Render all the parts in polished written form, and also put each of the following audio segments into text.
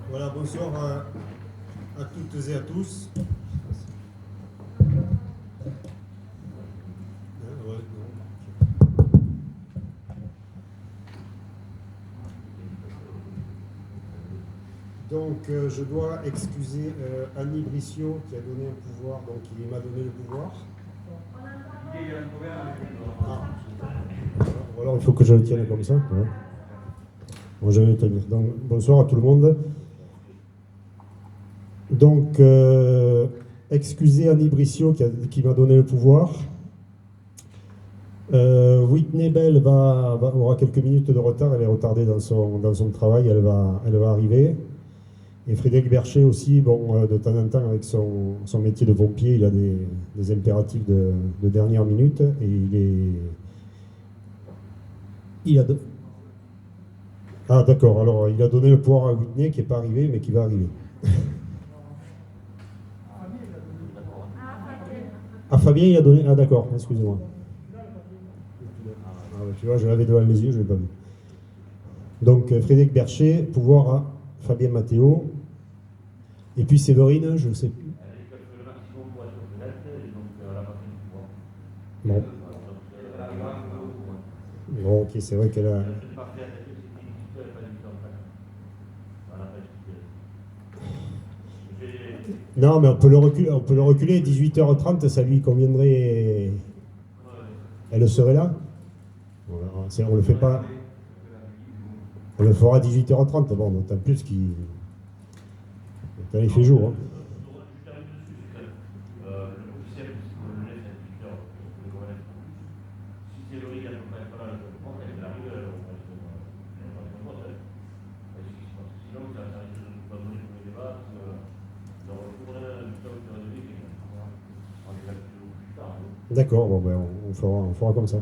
Voilà, bonsoir à toutes et à tous. Donc, je dois excuser Annie Brissot qui a donné un pouvoir, donc il m'a donné le pouvoir. Ou alors il faut que je le tienne comme ça. Ouais. Bon, je vais le tenir. Donc, bonsoir à tout le monde. Donc, excusez Annie Brissot qui m'a donné le pouvoir. Whitney Bell aura quelques minutes de retard, elle est retardée dans son travail, elle va arriver. Et Frédéric Bercher aussi, bon, de temps en temps, avec son métier de pompier, il a des impératifs de dernière minute. Et Ah d'accord, alors il a donné le pouvoir à Whitney qui n'est pas arrivé, mais qui va arriver. Ah, Fabien, il a donné... Ah d'accord, excusez-moi. Ah, tu vois, je l'avais devant les yeux, je ne l'ai pas vu. Donc, Frédéric Bercher, pouvoir à Fabien Mathéo. Et puis Séverine, je ne sais plus. Bon. Bon, ok, c'est vrai qu'elle a... Non, mais on peut le reculer, 18h30, ça lui conviendrait. Elle serait là. On le fait pas. On le fera à 18h30, bon, d'autant plus qu'il fait jour. Hein. D'accord, bon, ben, on fera comme ça.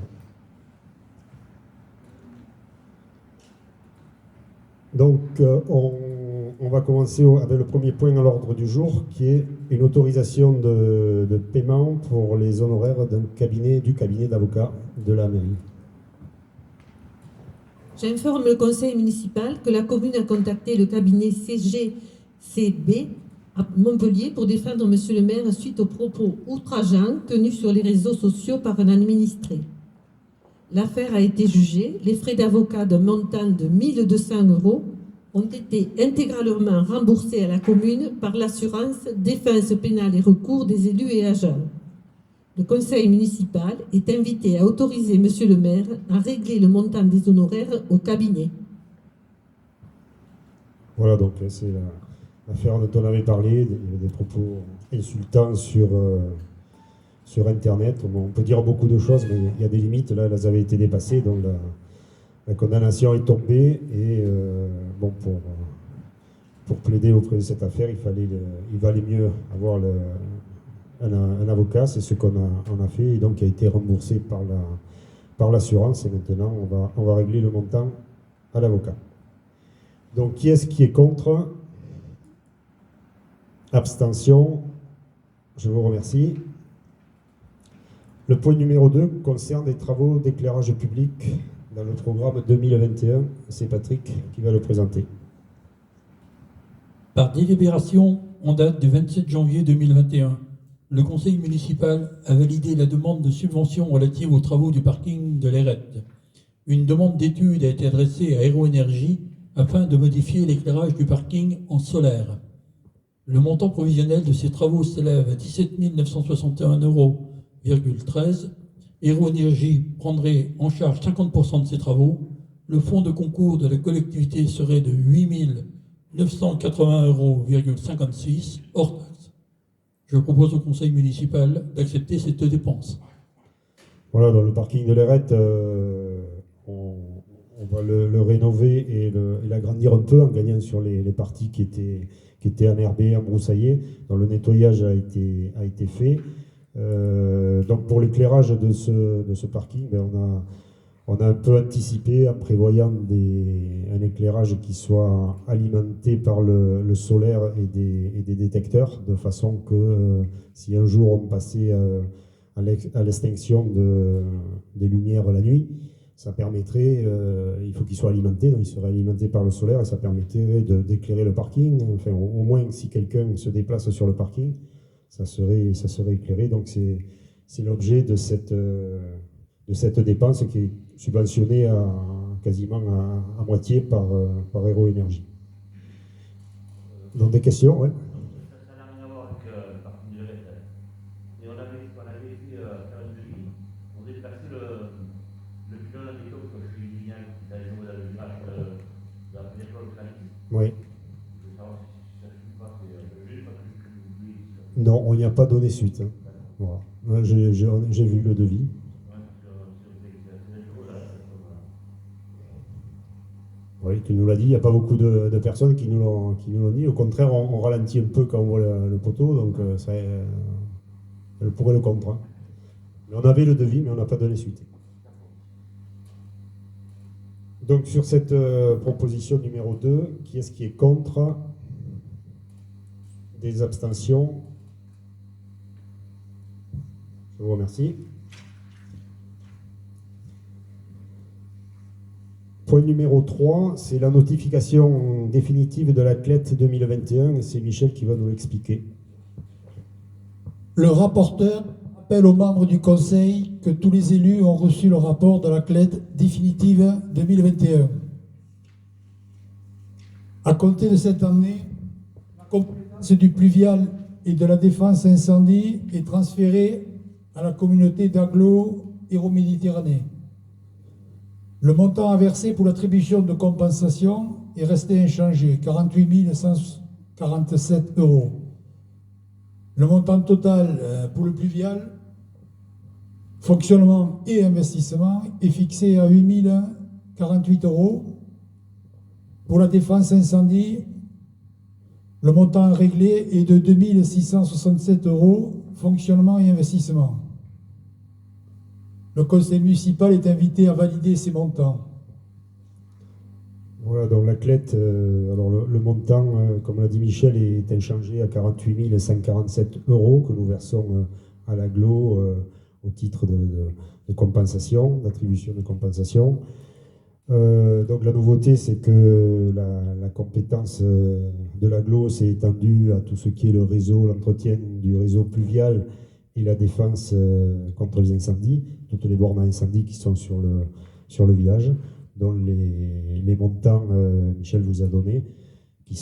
Donc, on va commencer avec le premier point à l'ordre du jour, qui est une autorisation de paiement pour les honoraires du cabinet d'avocats de la mairie. J'informe le conseil municipal que la commune a contacté le cabinet CGCB à Montpellier pour défendre monsieur le maire suite aux propos outrageants tenus sur les réseaux sociaux par un administré. L'affaire a été jugée, les frais d'avocat d'un montant de 1 200 € ont été intégralement remboursés à la commune par l'assurance défense pénale et recours des élus et agents. Le conseil municipal est invité à autoriser monsieur le maire à régler le montant des honoraires au cabinet. Voilà, donc c'est l'affaire dont on avait parlé, des propos insultants sur Internet. On peut dire beaucoup de choses, mais il y a des limites. Là, elles avaient été dépassées, donc la condamnation est tombée. Et bon, pour plaider auprès de cette affaire, il valait mieux avoir un avocat. C'est ce qu'on a fait, et donc qui a été remboursé par l'assurance. Et maintenant, on va régler le montant à l'avocat. Donc, qui est-ce qui est contre? Abstention. Je vous remercie. Le point numéro 2 concerne les travaux d'éclairage public dans le programme 2021. C'est Patrick qui va le présenter. Par délibération en date du 27 janvier 2021, le conseil municipal a validé la demande de subvention relative aux travaux du parking de l'Érette. Une demande d'étude a été adressée à Aéroénergie afin de modifier l'éclairage du parking en solaire. Le montant provisionnel de ces travaux s'élève à 17 961,13 €. Aéroénergie prendrait en charge 50% de ces travaux. Le fonds de concours de la collectivité serait de 8 980,56 € hors taxe. Je propose au conseil municipal d'accepter cette dépense. Voilà, dans le parking de l'Érette, on va le rénover et l'agrandir un peu en gagnant sur les parties qui étaient enherbées, embroussaillées, dont le nettoyage a été fait. Donc pour l'éclairage de ce parking, ben On a un peu anticipé en prévoyant un éclairage qui soit alimenté par le solaire et des détecteurs, de façon que si un jour on passait à l'extinction des lumières la nuit, ça permettrait, il faut qu'il soit alimenté, donc il serait alimenté par le solaire et ça permettrait d'éclairer le parking. Enfin, au moins, si quelqu'un se déplace sur le parking, ça serait éclairé. Donc c'est l'objet de cette dépense qui est subventionnée quasiment à moitié par Hero Énergie. Donc des questions, ouais. Ça n'a rien à voir avec le parking de l'Est. Et on avait fait faire une devis, on devait passer le pylône à métaux que je suis lien qui est dans le virage de la première école classique. Oui. Je veux savoir si ça ne suit pas, c'est juste parce que je l'oublie. Non, on n'y a pas donné suite. Hein. Voilà. J'ai vu le devis. Oui, tu nous l'as dit, il n'y a pas beaucoup de personnes qui nous l'ont dit. Au contraire, on ralentit un peu quand on voit le poteau, donc ça, le pour et le contre. Hein. Mais on avait le devis, mais on n'a pas donné suite. Donc sur cette proposition numéro 2, qui est-ce qui est contre? Des abstentions? Je vous remercie. Point numéro 3, c'est la notification définitive de la CLET 2021, et c'est Michel qui va nous l'expliquer. Le rapporteur rappelle aux membres du Conseil que tous les élus ont reçu le rapport de la CLET définitive 2021. À compter de cette année, la compétence du pluvial et de la défense incendie est transférée à la communauté d'Aglo-Héro-Méditerranée. Le montant à verser pour l'attribution de compensation est resté inchangé, 48 147 €. Le montant total pour le pluvial, fonctionnement et investissement, est fixé à 8 048 €. Pour la défense incendie, le montant réglé est de 2 667 €, fonctionnement et investissement. Le conseil municipal est invité à valider ces montants. Voilà, donc la CLET, alors le montant, comme l'a dit Michel, est inchangé à 48 147 € que nous versons à l'aglo au titre de compensation, d'attribution de compensation. Donc la nouveauté, c'est que la compétence de l'aglo s'est étendue à tout ce qui est le réseau, l'entretien du réseau pluvial et la défense contre les incendies, toutes les bornes à incendie qui sont sur le village, dont les montants, Michel vous a donné, qui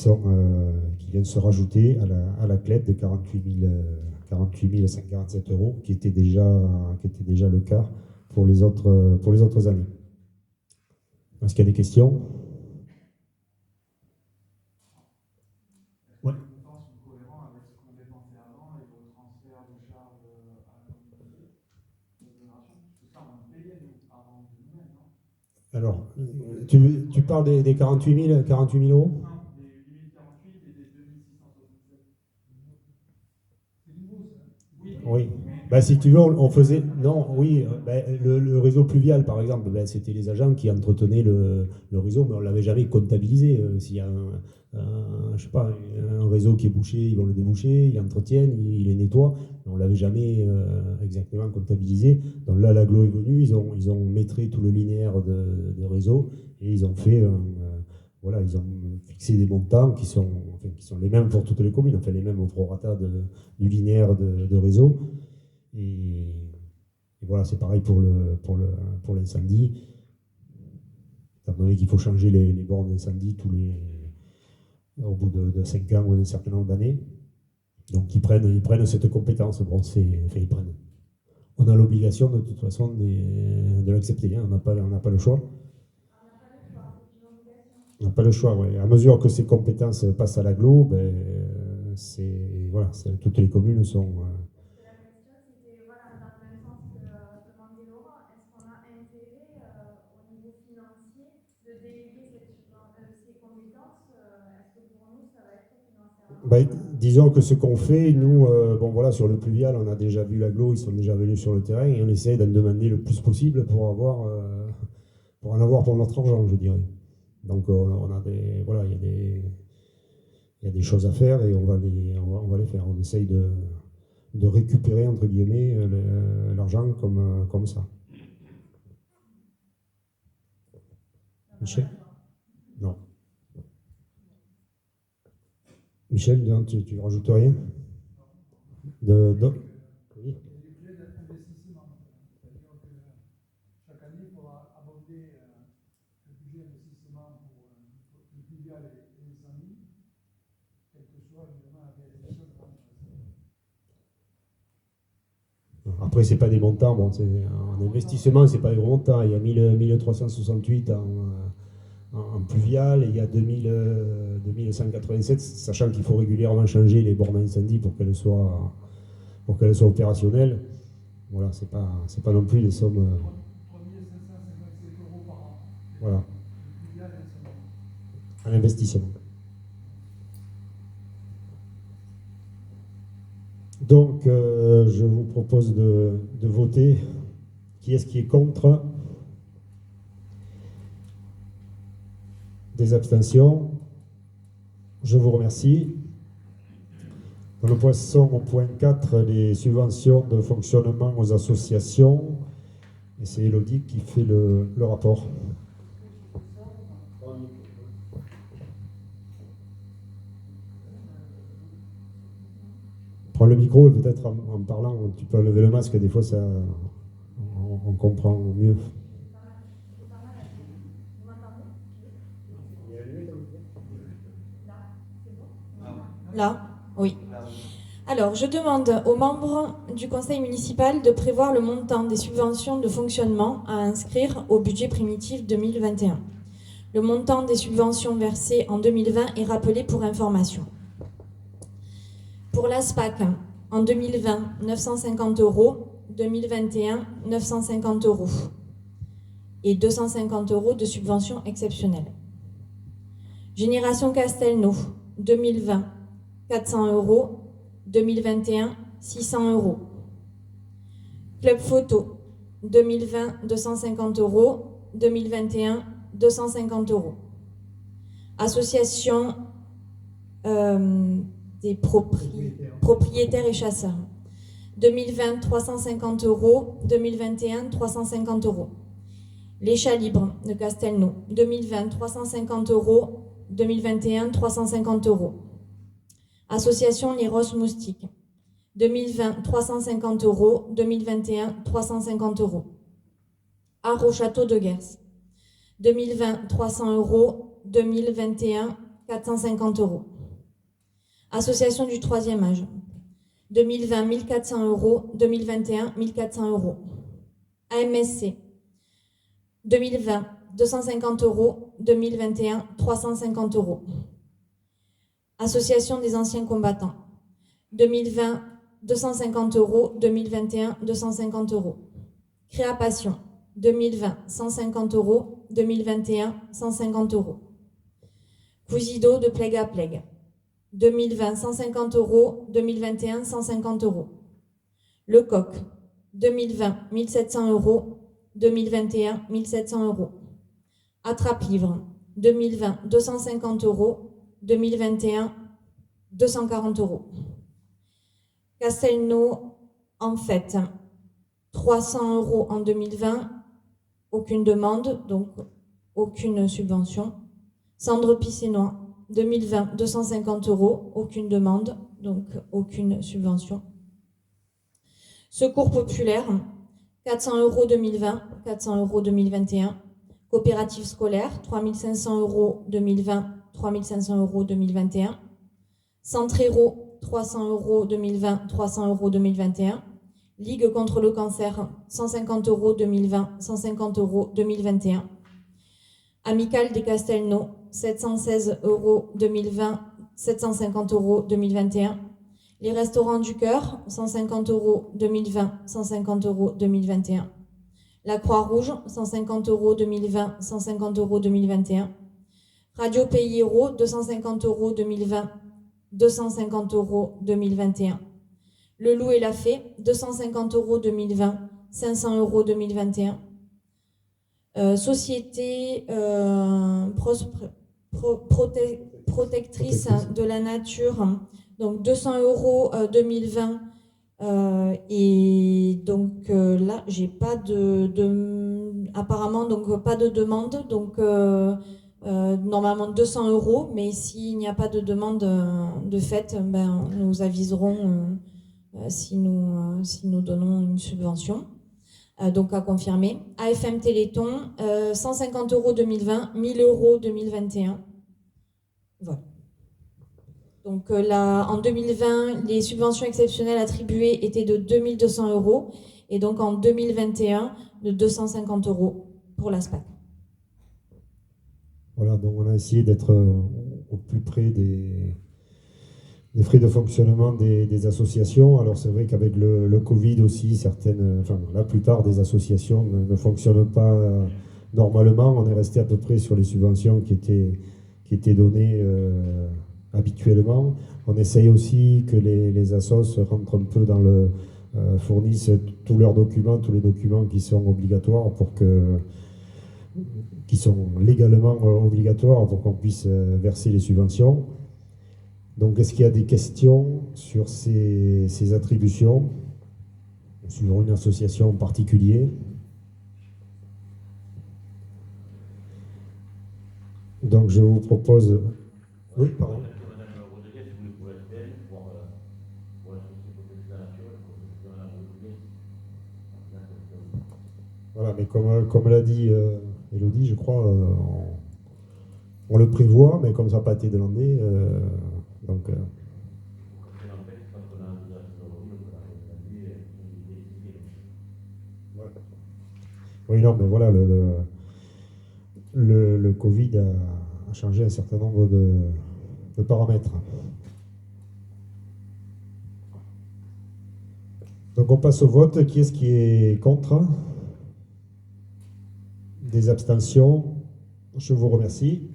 viennent se rajouter à la CLET de 48 147 €, qui était déjà le cas pour les autres années. Est-ce qu'il y a des questions? Ouais. Alors, tu parles des 48 000 €? Non, des 8048 et des 2667. C'est nouveau, ça? Oui. Ben, si tu veux, on faisait... Non, oui, le réseau pluvial, par exemple, c'était les agents qui entretenaient le réseau, mais on ne l'avait jamais comptabilisé. S'il y a je sais pas, un réseau qui est bouché, ils vont le déboucher, ils l'entretiennent, ils les nettoient. On ne l'avait jamais exactement comptabilisé. Donc là, l'aglo est venu, ils ont maîtrisé tout le linéaire de réseau et ils ont fait... voilà, ils ont fixé des montants qui sont les mêmes pour toutes les communes, enfin les mêmes au prorata du linéaire de réseau. Et voilà, c'est pareil pour l'incendie. Étant donné qu'il faut changer les bornes d'incendie au bout de 5 ans ou d'un certain nombre d'années. Donc ils prennent cette compétence. Bon, ils prennent. On a l'obligation de toute façon de l'accepter. Hein. On n'a pas le choix. On n'a pas le choix, oui. À mesure que ces compétences passent à l'agglo, toutes les communes sont... La question, c'était, voilà, dans le même sens que demandait Laurent, est-ce qu'on a intérêt au niveau financier de déléguer ces compétences? Est-ce que pour nous, ça va être financièrement? Disons que ce qu'on fait, nous, sur le pluvial, on a déjà vu l'agglo, ils sont déjà venus sur le terrain et on essaie d'en demander le plus possible pour avoir pour en avoir pour notre argent, je dirais. Donc on a des, voilà, il y a des choses à faire et on va les faire. On essaye de récupérer, entre guillemets, l'argent comme ça. Michel? Non. Michel, tu rajoutes rien? Oui. Chaque année, il faudra abonder le budget d'investissement pour le fluvial et l'incendie, quelle que soit évidemment la réalisation de l'entreprise. Après, c'est pas des montants, bon, en investissement, c'est pas des gros montants. Il y a 1368 en pluvial et il y a 2187, sachant qu'il faut régulièrement changer les bornes incendie pour qu'elles soient opérationnelles. Voilà, c'est pas non plus des sommes. 3557 € par an. Voilà. Le fluvial et l'incendie. À l'investissement. Donc, je vous propose de voter. Qui est-ce qui est contre? Des abstentions? Je vous remercie. Nous passons au point 4, les subventions de fonctionnement aux associations. Et c'est Élodie qui fait le rapport. Prends le micro et peut-être en parlant, tu peux lever le masque, des fois on comprend mieux. Là, oui. Alors, je demande aux membres du conseil municipal de prévoir le montant des subventions de fonctionnement à inscrire au budget primitif 2021. Le montant des subventions versées en 2020 est rappelé pour information. Pour l'ASPAC, en 2020, 950 €, 2021, 950 € et 250 € de subventions exceptionnelles. Génération Castelnau, 2020, 400 €, 2021, 600 €. Club Photo, 2020, 250 €, 2021, 250 €. Association des propriétaires et chasseurs, 2020, 350 €, 2021, 350 €. Les chats libres de Castelnau, 2020, 350 €, 2021, 350 €. Association Les Roses Moustiques, 2020, 350 €, 2021, 350 €. Art au Château de Gers, 2020, 300 €, 2021, 450 €. Association du troisième âge, 2020, 1400 €, 2021, 1400 €. AMSC, 2020, 250 €, 2021, 350 €. Association des anciens combattants, 2020, 250 €, 2021, 250 €. Créapassion, 2020, 150 €, 2021, 150 €. Cousido de Plague à Plague, 2020, 150 €, 2021, 150 €. Le Coq, 2020, 1700 €, 2021, 1700 €. Attrape-livre, 2020, 250 €, 2021, 240 €. Castelnau, en fait, 300 € en 2020, aucune demande, donc aucune subvention. Cendre Pissénois, 2020, 250 €, aucune demande, donc aucune subvention. Secours populaire, 400 € 2020, 400 € 2021. Coopérative scolaire, 3500 € 2020, 3500 € 2021. Centre Héros, 300 € 2020, 300 € 2021. Ligue contre le cancer, 150 € 2020, 150 € 2021. Amicale des Castelnau, 716 € 2020, 750 € 2021. Les Restaurants du Cœur, 150 € 2020, 150 € 2021. La Croix-Rouge, 150 € 2020, 150 € 2021. Radio Pays Héros, 250 € 2020, 250 € 2021. Le Loup et la Fée, 250 € 2020, 500 € 2021. Société protectrice de la nature, donc 200 € 2020. Et donc là, j'ai pas apparemment donc pas de demande. Donc normalement 200 €, mais s'il n'y a pas de demande de fait, ben, nous aviserons si nous donnons une subvention. Donc à confirmer. AFM Téléthon, 150 € 2020, 1000 € 2021. Voilà. Donc là, en 2020, les subventions exceptionnelles attribuées étaient de 2200 €, et donc en 2021, de 250 € pour la SPAC. Voilà, donc on a essayé d'être au plus près des frais de fonctionnement des associations. Alors c'est vrai qu'avec le Covid aussi, la plupart des associations ne fonctionnent pas normalement. On est resté à peu près sur les subventions qui étaient données habituellement. On essaye aussi que les assos rentrent un peu fournissent tous leurs documents, tous les documents qui sont obligatoires qui sont légalement obligatoires pour qu'on puisse verser les subventions. Donc, est-ce qu'il y a des questions sur ces attributions, sur une association en particulier? Donc, je vous propose... Oui, pardon. Voilà, mais comme l'a dit Élodie, je crois, on le prévoit, mais comme ça n'a pas été demandé, donc... Oui, non, mais voilà, le Covid a changé un certain nombre de paramètres. Donc on passe au vote. Qui est-ce qui est contre? Des abstentions? Je vous remercie.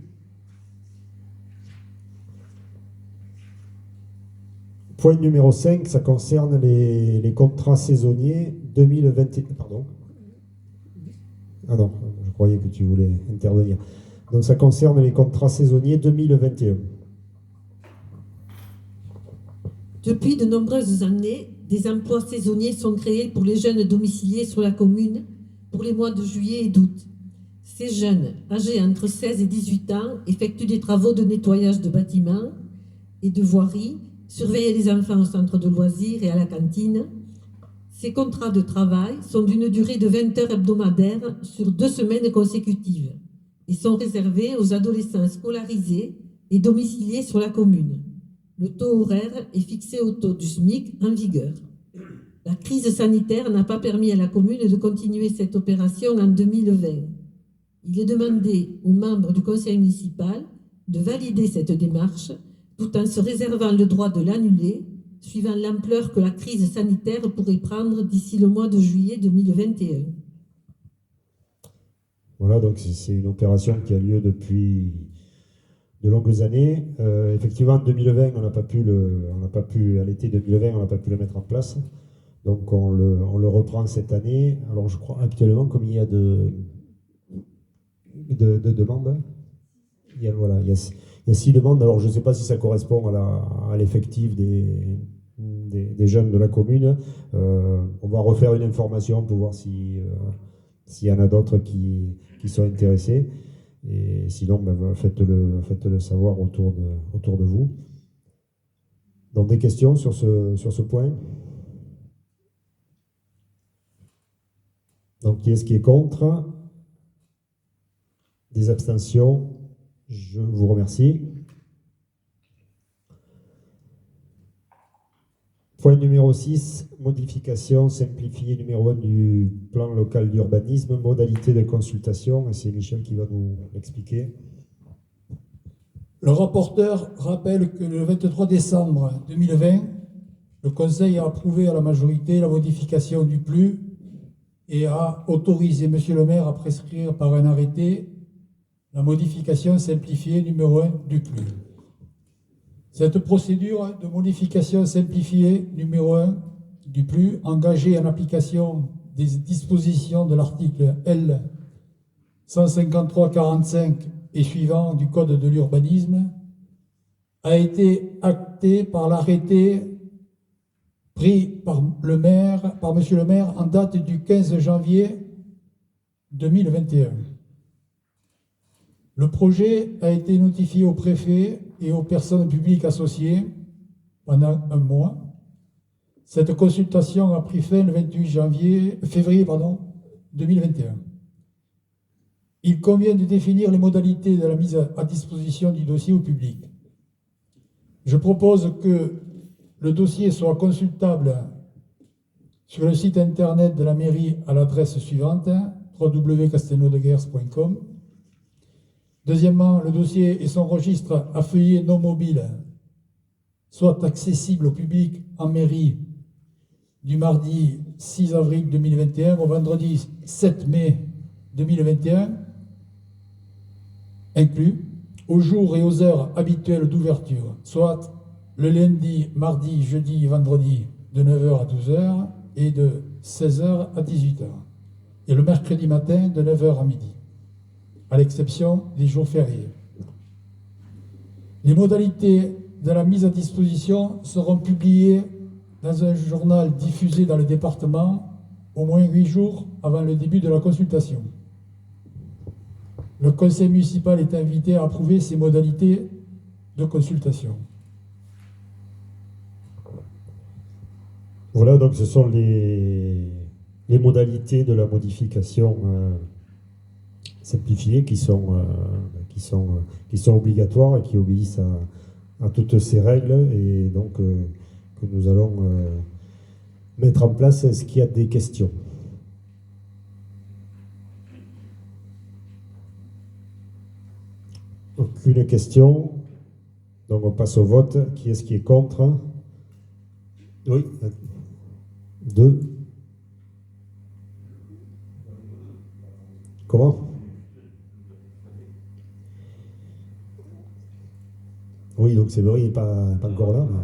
Point numéro 5, ça concerne les contrats saisonniers 2021. Pardon. Ah non, je croyais que tu voulais intervenir. Donc ça concerne les contrats saisonniers 2021. Depuis de nombreuses années, des emplois saisonniers sont créés pour les jeunes domiciliés sur la commune pour les mois de juillet et d'août. Ces jeunes, âgés entre 16 et 18 ans, effectuent des travaux de nettoyage de bâtiments et de voiries, surveillent les enfants au centre de loisirs et à la cantine. Ces contrats de travail sont d'une durée de 20 heures hebdomadaires sur 2 semaines consécutives et sont réservés aux adolescents scolarisés et domiciliés sur la commune. Le taux horaire est fixé au taux du SMIC en vigueur. La crise sanitaire n'a pas permis à la commune de continuer cette opération en 2020. Il est demandé aux membres du conseil municipal de valider cette démarche tout en se réservant le droit de l'annuler, suivant l'ampleur que la crise sanitaire pourrait prendre d'ici le mois de juillet 2021. Voilà, donc c'est une opération qui a lieu depuis de longues années. Effectivement, en 2020, on n'a pas pu, à l'été 2020, on n'a pas pu le mettre en place. Donc on le reprend cette année. Alors je crois actuellement, comme il y a de demandes, il y a 6 demandes. Alors je ne sais pas si ça correspond à l'effectif des jeunes de la commune. On va refaire une information pour voir s'il y en a d'autres qui sont intéressés. Et sinon, faites-le savoir autour de vous. Donc des questions sur ce point? Donc qui est-ce qui est contre? Des abstentions? Je vous remercie. Point numéro 6, modification simplifiée numéro 1 du plan local d'urbanisme, modalité de consultation, et c'est Michel qui va nous l'expliquer. Le rapporteur rappelle que le 23 décembre 2020, le Conseil a approuvé à la majorité la modification du PLU et a autorisé M. le maire à prescrire par un arrêté la modification simplifiée numéro 1 du PLU. Cette procédure de modification simplifiée numéro 1 du PLU, engagée en application des dispositions de l'article L. 153-45 et suivant du Code de l'urbanisme a été acté par l'arrêté pris par Monsieur le maire en date du 15 janvier 2021. Le projet a été notifié au préfet et aux personnes publiques associées pendant un mois. Cette consultation a pris fin le 28 février 2021. Il convient de définir les modalités de la mise à disposition du dossier au public. Je propose que le dossier soit consultable sur le site internet de la mairie à l'adresse suivante, www.castelnaudeguers.com. Deuxièmement, le dossier et son registre à feuillet non mobile soient accessibles au public en mairie du mardi 6 avril 2021 au vendredi 7 mai 2021, inclus, aux jours et aux heures habituelles d'ouverture, soit le lundi, mardi, jeudi et vendredi de 9h à 12h et de 16h à 18h, et le mercredi matin de 9h à midi, à l'exception des jours fériés. Les modalités de la mise à disposition seront publiées dans un journal diffusé dans le département au moins 8 jours avant le début de la consultation. Le conseil municipal est invité à approuver ces modalités de consultation. Voilà, donc ce sont les modalités de la modification simplifiée qui sont obligatoires et qui obéissent à toutes ces règles, et donc que nous allons mettre en place. Est-ce qu'il y a des questions? Aucune question. Donc on passe au vote. Qui est-ce qui est contre? Oui. 2. Comment? Oui, donc Séverine n'est pas encore là. Mais...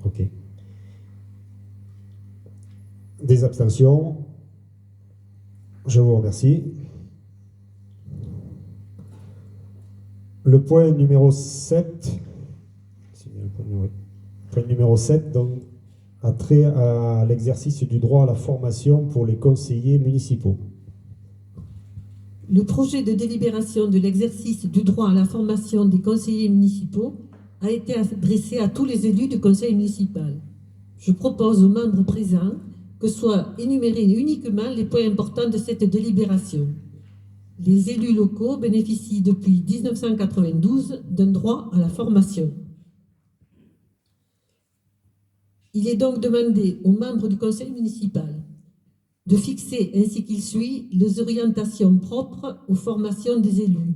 Ok. Des abstentions? Je vous remercie. Le point numéro 7, point numéro 7, donc, a trait à l'exercice du droit à la formation pour les conseillers municipaux. Le projet de délibération de l'exercice du droit à la formation des conseillers municipaux a été adressé à tous les élus du conseil municipal. Je propose aux membres présents que soient énumérés uniquement les points importants de cette délibération. Les élus locaux bénéficient depuis 1992 d'un droit à la formation. Il est donc demandé aux membres du conseil municipal de fixer, ainsi qu'il suit, les orientations propres aux formations des élus.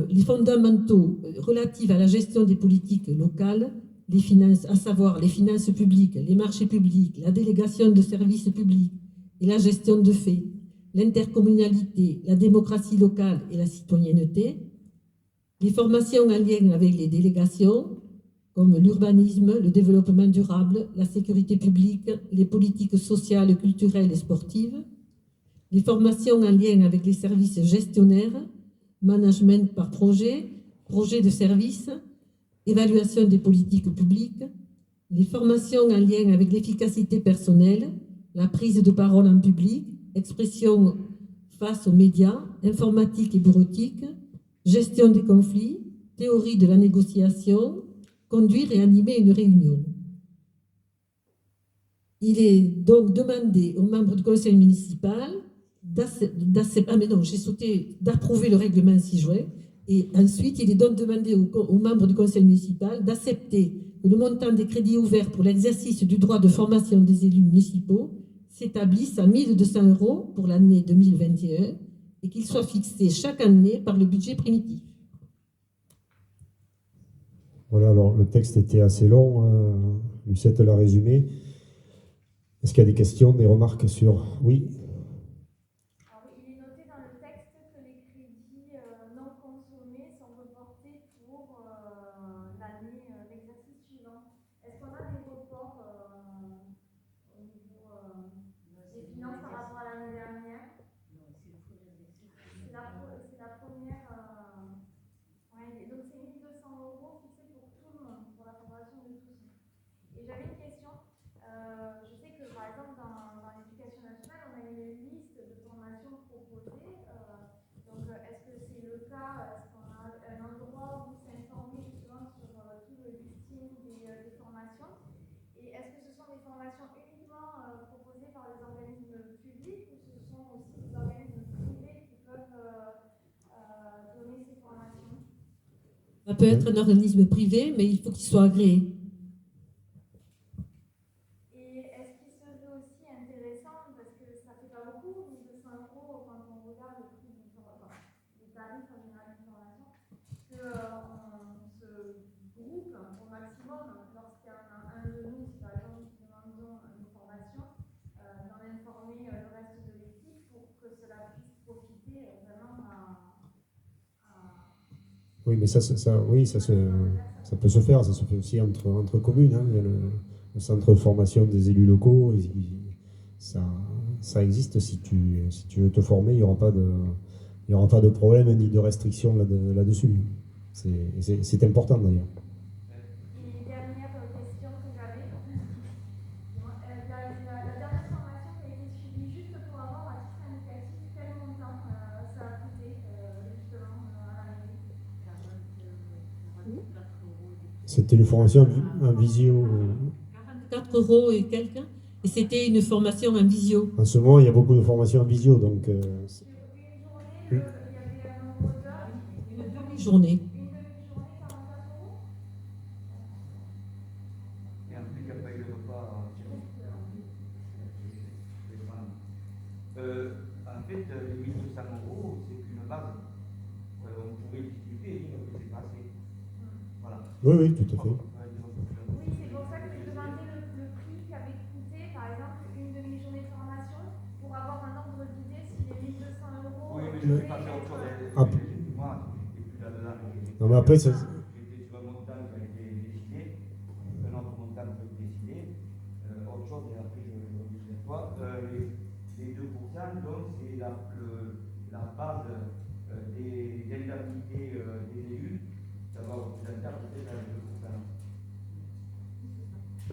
Les fondamentaux relatifs à la gestion des politiques locales, les finances, à savoir les finances publiques, les marchés publics, la délégation de services publics et la gestion de faits, l'intercommunalité, la démocratie locale et la citoyenneté, les formations en lien avec les délégations, comme l'urbanisme, le développement durable, la sécurité publique, les politiques sociales, culturelles et sportives, les formations en lien avec les services gestionnaires, management par projet, projet de service, évaluation des politiques publiques, les formations en lien avec l'efficacité personnelle, la prise de parole en public, expression face aux médias, informatique et bureautique, gestion des conflits, théorie de la négociation, conduire et animer une réunion. Il est donc demandé aux membres du conseil municipal d'approuver le règlement 6 juin, et ensuite il est donc demandé aux membres du conseil municipal d'accepter que le montant des crédits ouverts pour l'exercice du droit de formation des élus municipaux s'établisse à 1 200 € pour l'année 2021 et qu'il soit fixé chaque année par le budget primitif. Voilà, alors le texte était assez long, Lucette l'a résumé. Est-ce qu'il y a des questions, des remarques sur... Oui. Alors, il est noté dans le texte que les crédits non consommés sont reportés pour l'exercice suivant. Est-ce qu'on a des reports au niveau des finances par rapport à l'année dernière? peut être un organisme privé, mais il faut qu'il soit agréé. Et est-ce qu'il serait aussi intéressant, parce que ça fait pas beaucoup, 1200 € quand on regarde le prix les tarifs en général d'une formation, qu'on se groupe au maximum lorsqu'il y en a un de nous, si par exemple nous demandons une formation, d'en informer le reste de l'équipe pour que cela puisse profiter vraiment Oui, mais ça peut se faire. Ça se fait aussi entre communes. Hein. Il y a le centre de formation des élus locaux. Et ça existe. Si tu veux te former, il n'y aura pas de problème ni de restriction là-dessus. C'est important d'ailleurs. Et dernière question que j'avais, la dernière formation qui a été suivie, juste pour avoir à titre indicatif, quel montant ça a coûté justement à l'année? C'était une formation en visio. 44 € et quelques, et c'était une formation en visio. En ce moment, il y a beaucoup de formations en visio, donc. Sur une journée, il y avait un nombre d'heures. Une demi-journée. Une demi-journée, 44 €. Et en plus, il n'y a pas eu de repas. En fait, les 1200 €, c'est qu'une base. On pouvait discuter, mais c'est pas assez. Voilà. Oui, tout à fait. Oui, c'est pour ça que j'ai demandé le prix qu'avait coûté, par exemple, une demi-journée de formation, pour avoir un ordre d'idée si les 1200 €. Oui, mais je vais passer à autre chose. Ah. Moi, je n'étais plus là-dedans. Non, mais après, ça. J'étais sur un montant qui a été décidé, un autre montant qui a été décidé, autre chose, et après je vais vous dire quoi. Les 2%, donc, c'est la base des indemnités des élus, ça va représenter à peu près 2%.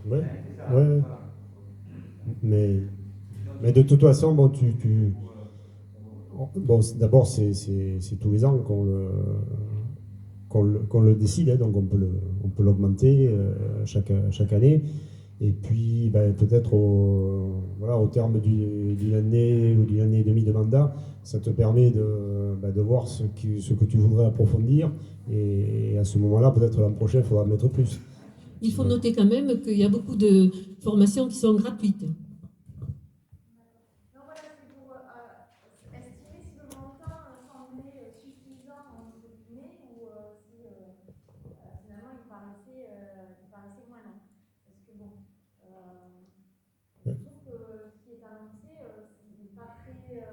Ouais. C'est ça, Ouais. voilà. Mais de toute façon, bon, bon, d'abord, c'est tous les ans qu'on le décide, hein, donc on peut l'augmenter chaque année. Et puis, ben, peut-être au terme d'une année ou d'une année et demie de mandat, ça te permet de voir ce que tu voudrais approfondir. Et à ce moment-là, peut-être l'an prochain, il faudra mettre plus. Il faut noter quand même qu'il y a beaucoup de formations qui sont gratuites. Donc voilà, c'est pour estimer si le montant semblait suffisant entre guillemets ou si finalement il paraissait moindre. Parce que bon, je trouve que ce qui est annoncé, c'est pas très cher.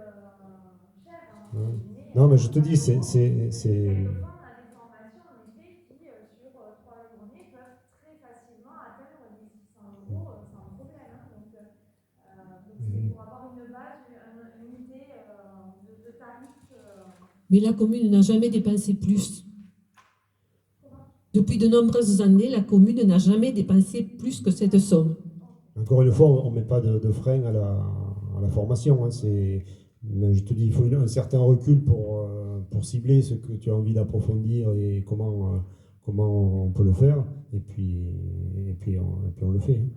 Non, mais je te dis, c'est. Quelquefois, on a des formations en effet qui, sur 3 journées, peuvent très facilement atteindre les 600 € sans problème. Donc c'est pour avoir une base, une idée de tarif. Mais la commune n'a jamais dépensé plus. Depuis de nombreuses années, la commune n'a jamais dépensé plus que cette somme. Encore une fois, on ne met pas de frein à la formation. Hein, mais je te dis, il faut un certain recul pour cibler ce que tu as envie d'approfondir et comment on peut le faire. Et puis on le fait. Hein.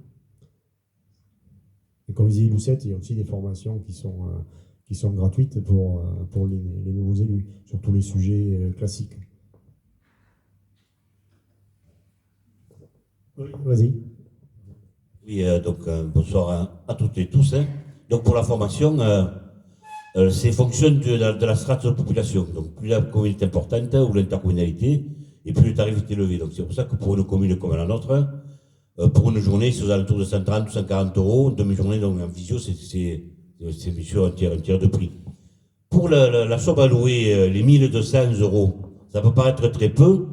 Et comme disait Lucette, il y a aussi des formations qui sont gratuites pour les nouveaux élus, sur tous les sujets classiques. Oui, vas-y. Oui, donc bonsoir à toutes et tous. Hein. Donc pour la formation, c'est fonction de la strate de population. Donc plus la commune est importante ou l'intercommunalité, et plus le tarif est élevé. Donc c'est pour ça que pour une commune comme la nôtre, pour une journée, c'est aux alentours de 130 ou 140 €. Une demi-journée, donc en visio, c'est bien sûr un tiers de prix. Pour la somme allouée, les 1200 €, ça peut paraître très peu,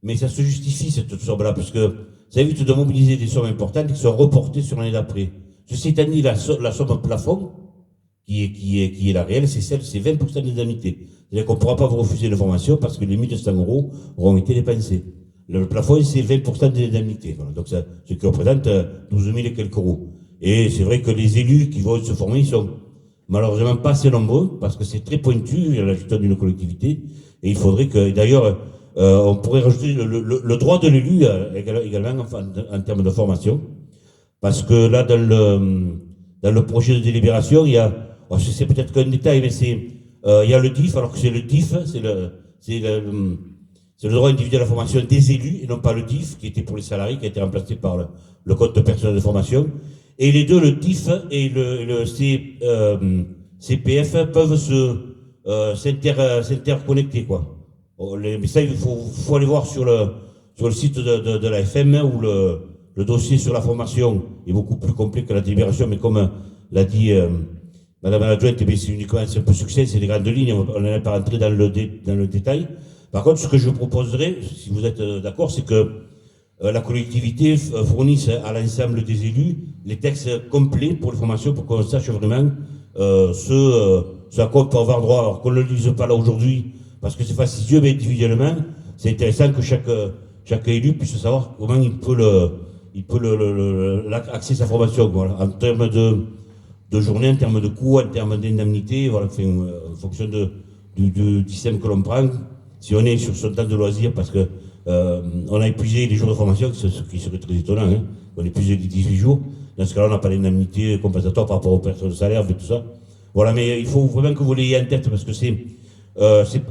mais ça se justifie cette somme-là, parce que ça évite de mobiliser des sommes importantes qui sont reportées sur l'année d'après. Ceci étant dit, la somme plafond, qui est la réelle, c'est 20% d'indemnité. C'est-à-dire qu'on ne pourra pas vous refuser une formation parce que les 1200 € auront été dépensés. Le plafond, c'est 20% des indemnités. Voilà. Donc, ce qui représente 12 000 et quelques euros. Et c'est vrai que les élus qui vont se former, ils sont malheureusement pas assez nombreux parce que c'est très pointu, la gestion d'une collectivité. Et il faudrait que, d'ailleurs, on pourrait rajouter le droit de l'élu également en termes de formation. Parce que là, dans le projet de délibération, il y a, c'est peut-être qu'un détail, mais il y a le DIF, alors que c'est le DIF, C'est le droit individuel à la formation des élus, et non pas le DIF, qui était pour les salariés, qui a été remplacé par le code de personnel de formation. Et les deux, le DIF et le CPF, peuvent s'interconnecter, quoi. Mais ça, il faut aller voir sur le site de la FM, où le dossier sur la formation est beaucoup plus complet que la délibération, mais comme l'a dit Madame l'adjointe, c'est uniquement un peu succès, c'est des grandes lignes, on n'est pas rentré dans le détail. Par contre, ce que je proposerais, si vous êtes d'accord, c'est que la collectivité fournisse à l'ensemble des élus les textes complets pour les formations, pour qu'on sache vraiment ce à quoi on peut avoir droit. Alors qu'on ne le lise pas là aujourd'hui, parce que c'est fastidieux, mais individuellement, c'est intéressant que chaque élu puisse savoir comment il peut accéder à sa formation, voilà, en termes de journée, en termes de coûts, en termes d'indemnité, voilà, en fonction du système que l'on prend. Si on est sur son temps de loisir, parce que on a épuisé les jours de formation, ce qui serait très étonnant, hein, on a épuisé les 18 jours, dans ce cas-là, on n'a pas d'indemnité compensatoire par rapport aux personnes de salaire, et tout ça. Voilà, mais il faut vraiment que vous l'ayez en tête, parce que c'est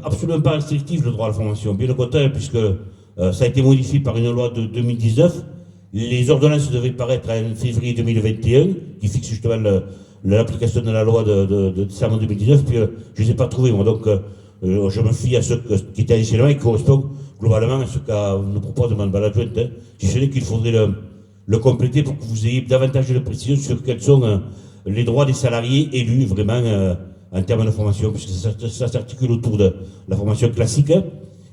absolument pas restrictif le droit à la formation. Bien au contraire, puisque ça a été modifié par une loi de 2019, les ordonnances devaient paraître en février 2021, qui fixe justement l'application de la loi de décembre 2019, puis je ne les ai pas trouvées, moi, donc je me fie à ce qui était initialement et qui correspond globalement à ce qu'a nous propose Mme l'adjointe, hein. Si ce n'est qu'il faudrait le compléter pour que vous ayez davantage de précision sur quels sont les droits des salariés élus vraiment en termes de formation, puisque ça s'articule autour de la formation classique, hein.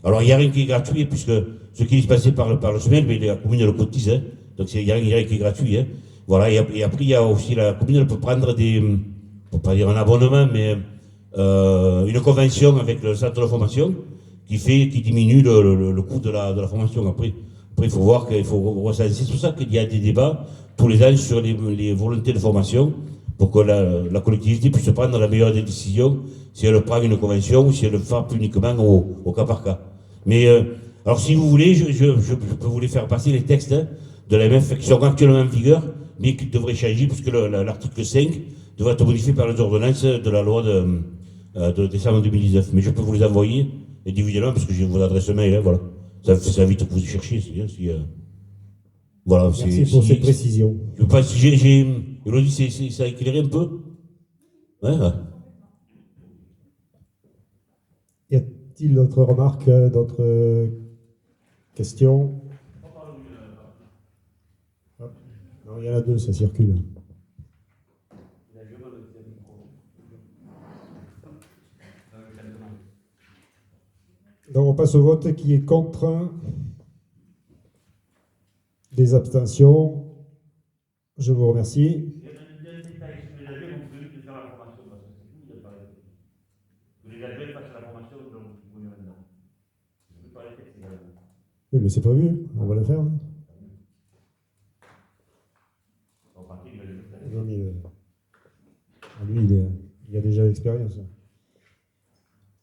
Alors il n'y a rien qui est gratuit, puisque ce qui est dispensé par le SMEL, mais la commune le cotise, hein. Donc il n'y a rien qui est gratuit, hein. Voilà, et après il y a aussi la commune, elle peut prendre pour pas dire un abonnement, mais une convention avec le centre de formation qui diminue le coût de la formation. Après, il faut voir qu'il faut recenser. C'est pour ça qu'il y a des débats tous les ans sur les volontés de formation, pour que la collectivité puisse prendre la meilleure des décisions, si elle prend une convention ou si elle le fait uniquement au cas par cas. Mais alors si vous voulez, je peux vous les faire passer les textes, hein, de la MF qui sont actuellement en vigueur, mais qui devraient changer, puisque l'article 5 devrait être modifié par les ordonnances de la loi de décembre 2019. Mais je peux vous les envoyer individuellement, parce que j'ai vos adresses mail, hein, voilà. Ça évite que vous y cherchiez, c'est bien. Voilà, merci pour ces précisions. Je pense que Elodie, ça a éclairé un peu. Ouais. Y a-t-il d'autres remarques, d'autres questions? Non, il y en a deux, ça circule. Donc on passe au vote. Qui est contre? Des abstentions? Je vous remercie. Oui, mais c'est prévu, on va le faire. Non, mais, lui, il a déjà l'expérience.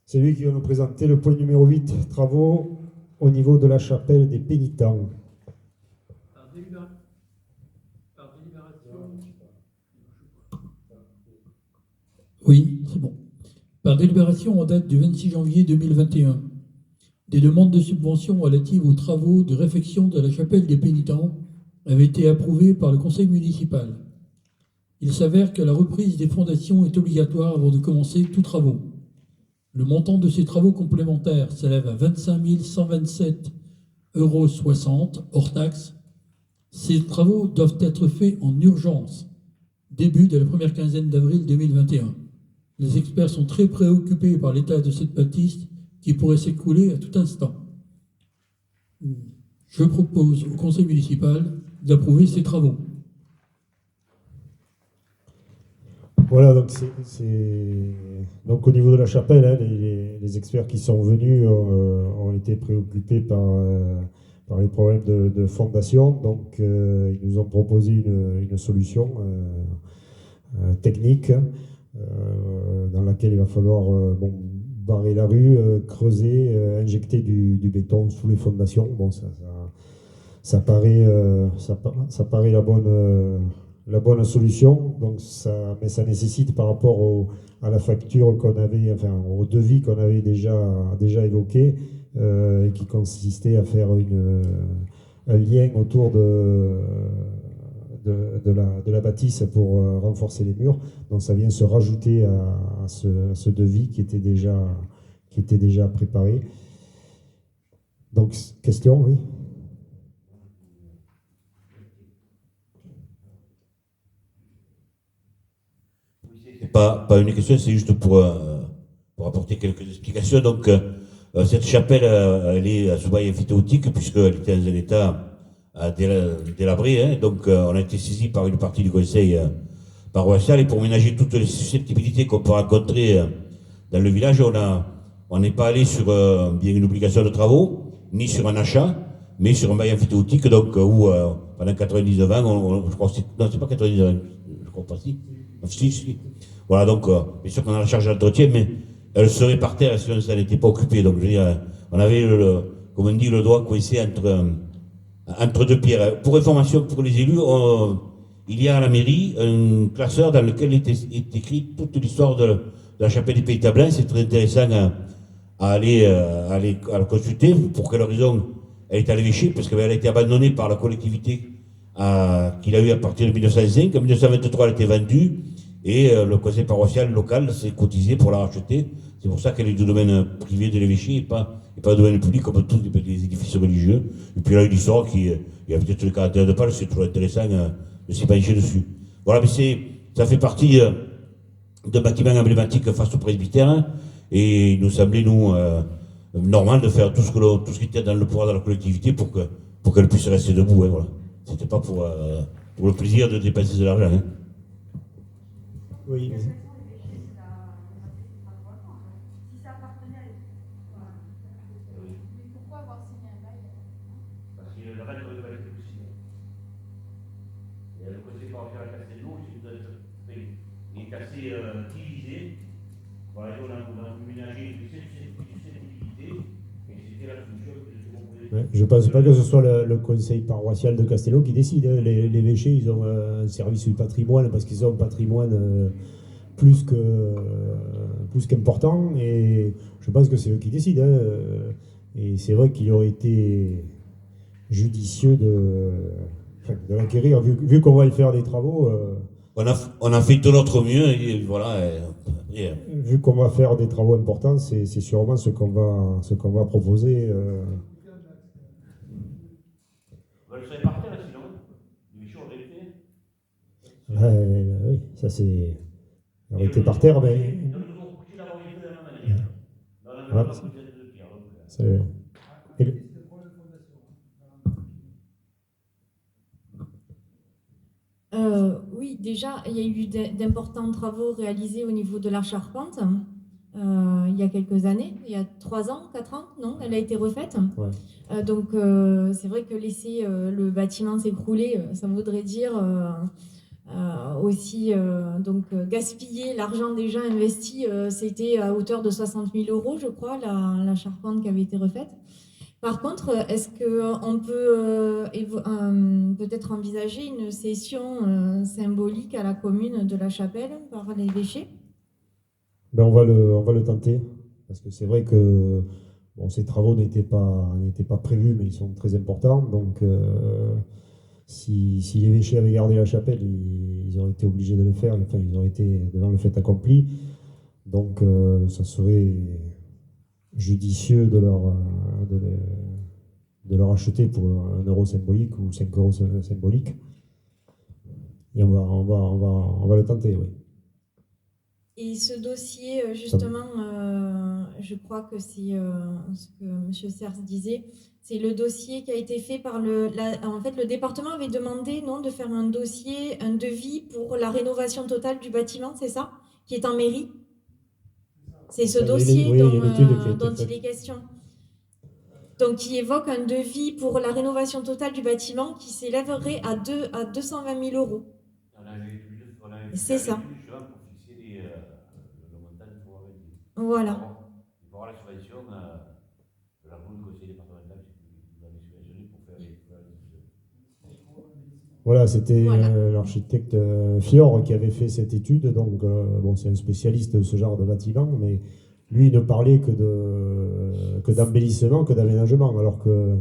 C'est lui qui va nous présenter le point numéro 8, travaux au niveau de la chapelle des pénitents. Oui, c'est bon. Par délibération en date du 26 janvier 2021, des demandes de subventions relatives aux travaux de réfection de la chapelle des pénitents avaient été approuvées par le conseil municipal. Il s'avère que la reprise des fondations est obligatoire avant de commencer tous travaux. Le montant de ces travaux complémentaires s'élève à 25 127,60 € hors taxe. Ces travaux doivent être faits en urgence, début de la première quinzaine d'avril 2021. Les experts sont très préoccupés par l'état de cette bâtisse qui pourrait s'écrouler à tout instant. Je propose au conseil municipal d'approuver ces travaux. Voilà, donc au niveau de la chapelle, hein, les experts qui sont venus ont été préoccupés par les problèmes de fondation. Donc ils nous ont proposé une solution technique dans laquelle il va falloir barrer la rue, creuser, injecter du béton sous les fondations. Bon, ça paraît la bonne solution, donc mais ça nécessite par rapport à la facture qu'on avait, enfin au devis qu'on avait déjà évoqué, et qui consistait à faire un lien autour de la bâtisse pour renforcer les murs. Donc ça vient se rajouter à ce devis qui était déjà préparé. Donc, question, oui. C'est pas une question, c'est juste pour apporter quelques explications. Donc, cette chapelle, elle est sous bail emphytéotique, puisqu'elle était dans un état délabré. Hein. Donc, on a été saisi par une partie du conseil paroissial, et pour ménager toutes les susceptibilités qu'on peut rencontrer dans le village, on n'est pas allé sur bien une obligation de travaux, ni sur un achat, mais sur un bail emphytéotique, donc où pendant 99 ans, je crois que non, c'est pas 99 ans, je crois pas si. Voilà, donc bien sûr qu'on a la charge d'entretien, mais elle serait par terre si ça n'était pas occupé. Donc je veux dire, on avait comme on dit, le doigt coincé entre deux pierres. Pour information pour les élus, il y a à la mairie un classeur dans lequel est écrit toute l'histoire de la chapelle des Pays Tablins. C'est très intéressant à le consulter. Pour quelle raison elle est à l'évêché? Parce qu'elle a été abandonnée par la collectivité qu'il a eu à partir de 1905. En 1923, elle a été vendue et le conseil paroissial local s'est cotisé pour la racheter. C'est pour ça qu'elle est du domaine privé de l'évêché et pas du domaine public comme tous les édifices religieux. Et puis là, une histoire il y a peut-être le caractère de Pâle, c'est toujours intéressant de s'y pencher dessus. Voilà, mais ça fait partie d'un bâtiment emblématique face au presbytère. Et il nous semblait, nous, normal de faire tout ce qui était dans le pouvoir de la collectivité pour qu'elle puisse rester debout. Hein, voilà. C'était pas pour le plaisir de dépenser de l'argent. Hein. Oui. Pourquoi avoir signé un bail? Parce que la règle de validité aussi. Et le conseil paroissial a cassé l'eau, il est cassé, divisé. Voilà, on a ménagé une susceptibilité, et c'était la solution que je proposais. Ouais, je ne pense pas que ce soit le conseil paroissial de Castello qui décide. Hein. L'évêché, ils ont un service du patrimoine parce qu'ils ont un patrimoine plus qu'important, et je pense que c'est eux qui décident. Hein. Et c'est vrai qu'il aurait été judicieux de l'acquérir, vu qu'on va y faire des travaux. On a fait de notre mieux, et voilà. Vu qu'on va faire des travaux importants, c'est sûrement ce qu'on va proposer. Le serait par terre, sinon. Les choses auraient été. Oui, ça c'est. On aurait été par terre, mais. Oui, déjà, il y a eu d'importants travaux réalisés au niveau de la charpente il y a quelques années, il y a 3 ans, 4 ans, non? Elle a été refaite. Ouais. Donc, c'est vrai que laisser le bâtiment s'écrouler, ça voudrait dire aussi gaspiller l'argent déjà investi. C'était à hauteur de 60 000 €, je crois, la charpente qui avait été refaite. Par contre, est-ce qu'on peut peut-être envisager une cession symbolique à la commune de la chapelle par l'évêché? Ben on va le tenter, parce que c'est vrai que ces travaux n'étaient pas prévus, mais ils sont très importants. Donc, si l'évêché avait gardé la chapelle, ils auraient été obligés de le faire. Enfin, ils auraient été devant le fait accompli. Donc, ça serait judicieux de leur acheter pour 1 € symbolique ou 5 € symboliques. Et on va le tenter, oui. Et ce dossier, justement, je crois que c'est ce que M. Serres disait, c'est le dossier qui a été fait par en fait, le département avait demandé, non, de faire un dossier, un devis pour la rénovation totale du bâtiment, c'est ça? Qui est en mairie? C'est ce dossier dont il est question. Donc, qui évoque un devis pour la rénovation totale du bâtiment qui s'élèverait à 220 000 €. C'est ça. Voilà. Voilà, c'était l'architecte Fior qui avait fait cette étude. Donc, c'est un spécialiste de ce genre de bâtiment, mais lui, il ne parlait que d'embellissement, que d'aménagement, alors que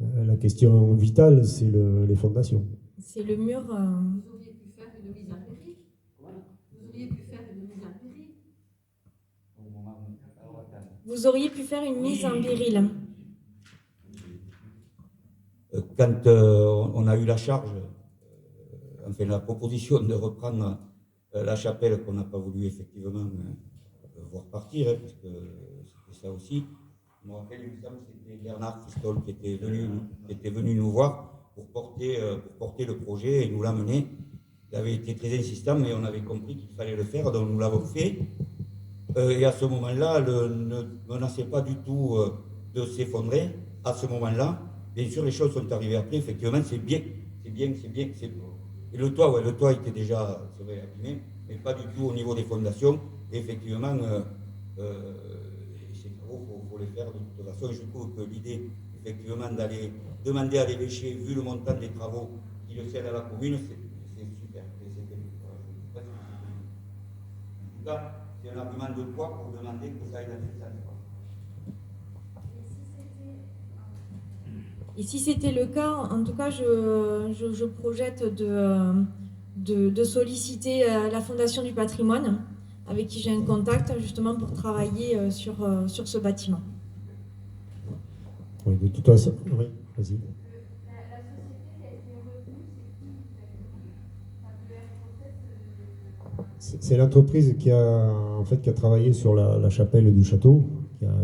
la question vitale, c'est les fondations. C'est le mur. Vous auriez pu faire une mise en péril. Vous auriez pu faire une mise en péril. Vous auriez pu faire une mise en péril. Quand on a eu la charge, enfin la proposition de reprendre la chapelle qu'on n'a pas voulu effectivement voir partir, parce que c'était ça aussi. Je me rappelle, il me semble que c'était Bernard Christol qui était venu nous voir pour porter le projet et nous l'amener. Il avait été très insistant, mais on avait compris qu'il fallait le faire, donc nous l'avons fait. Et à ce moment-là, ne menaçait pas du tout de s'effondrer. À ce moment-là, bien sûr, les choses sont arrivées après. Effectivement, c'est bien. Et le toit était déjà, c'est vrai, abîmé, mais pas du tout au niveau des fondations. Et effectivement, ces travaux, il faut les faire de toute façon. Je trouve que l'idée, effectivement, d'aller demander à l'évêché, vu le montant des travaux qui le cède à la commune, c'est super. En tout cas, c'est un argument de poids pour demander que ça aille dans ce sens. Et si c'était le cas, en tout cas, je projette de solliciter la Fondation du patrimoine, avec qui j'ai un contact, justement, pour travailler sur ce bâtiment. Oui, de toute façon, oui, vas-y. La société qui a été retenue, c'est qui? C'est l'entreprise qui a travaillé sur la chapelle du château,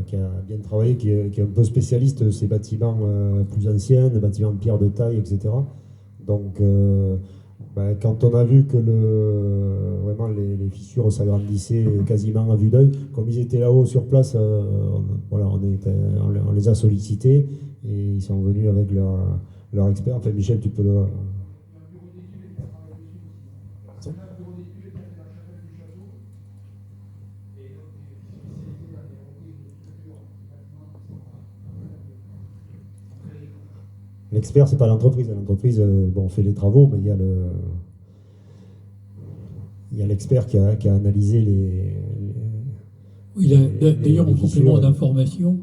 qui a bien travaillé, qui est un peu spécialiste de ces bâtiments plus anciens, des bâtiments de pierre de taille, etc. Donc, quand on a vu que vraiment les fissures s'agrandissaient quasiment à vue d'œil, comme ils étaient là-haut sur place, on les a sollicités et ils sont venus avec leur expert. Enfin, Michel, tu peux le... L'expert, c'est pas l'entreprise. L'entreprise, fait les travaux, mais il y a l'expert qui a analysé les Oui, d'ailleurs, en fissures. complément d'information,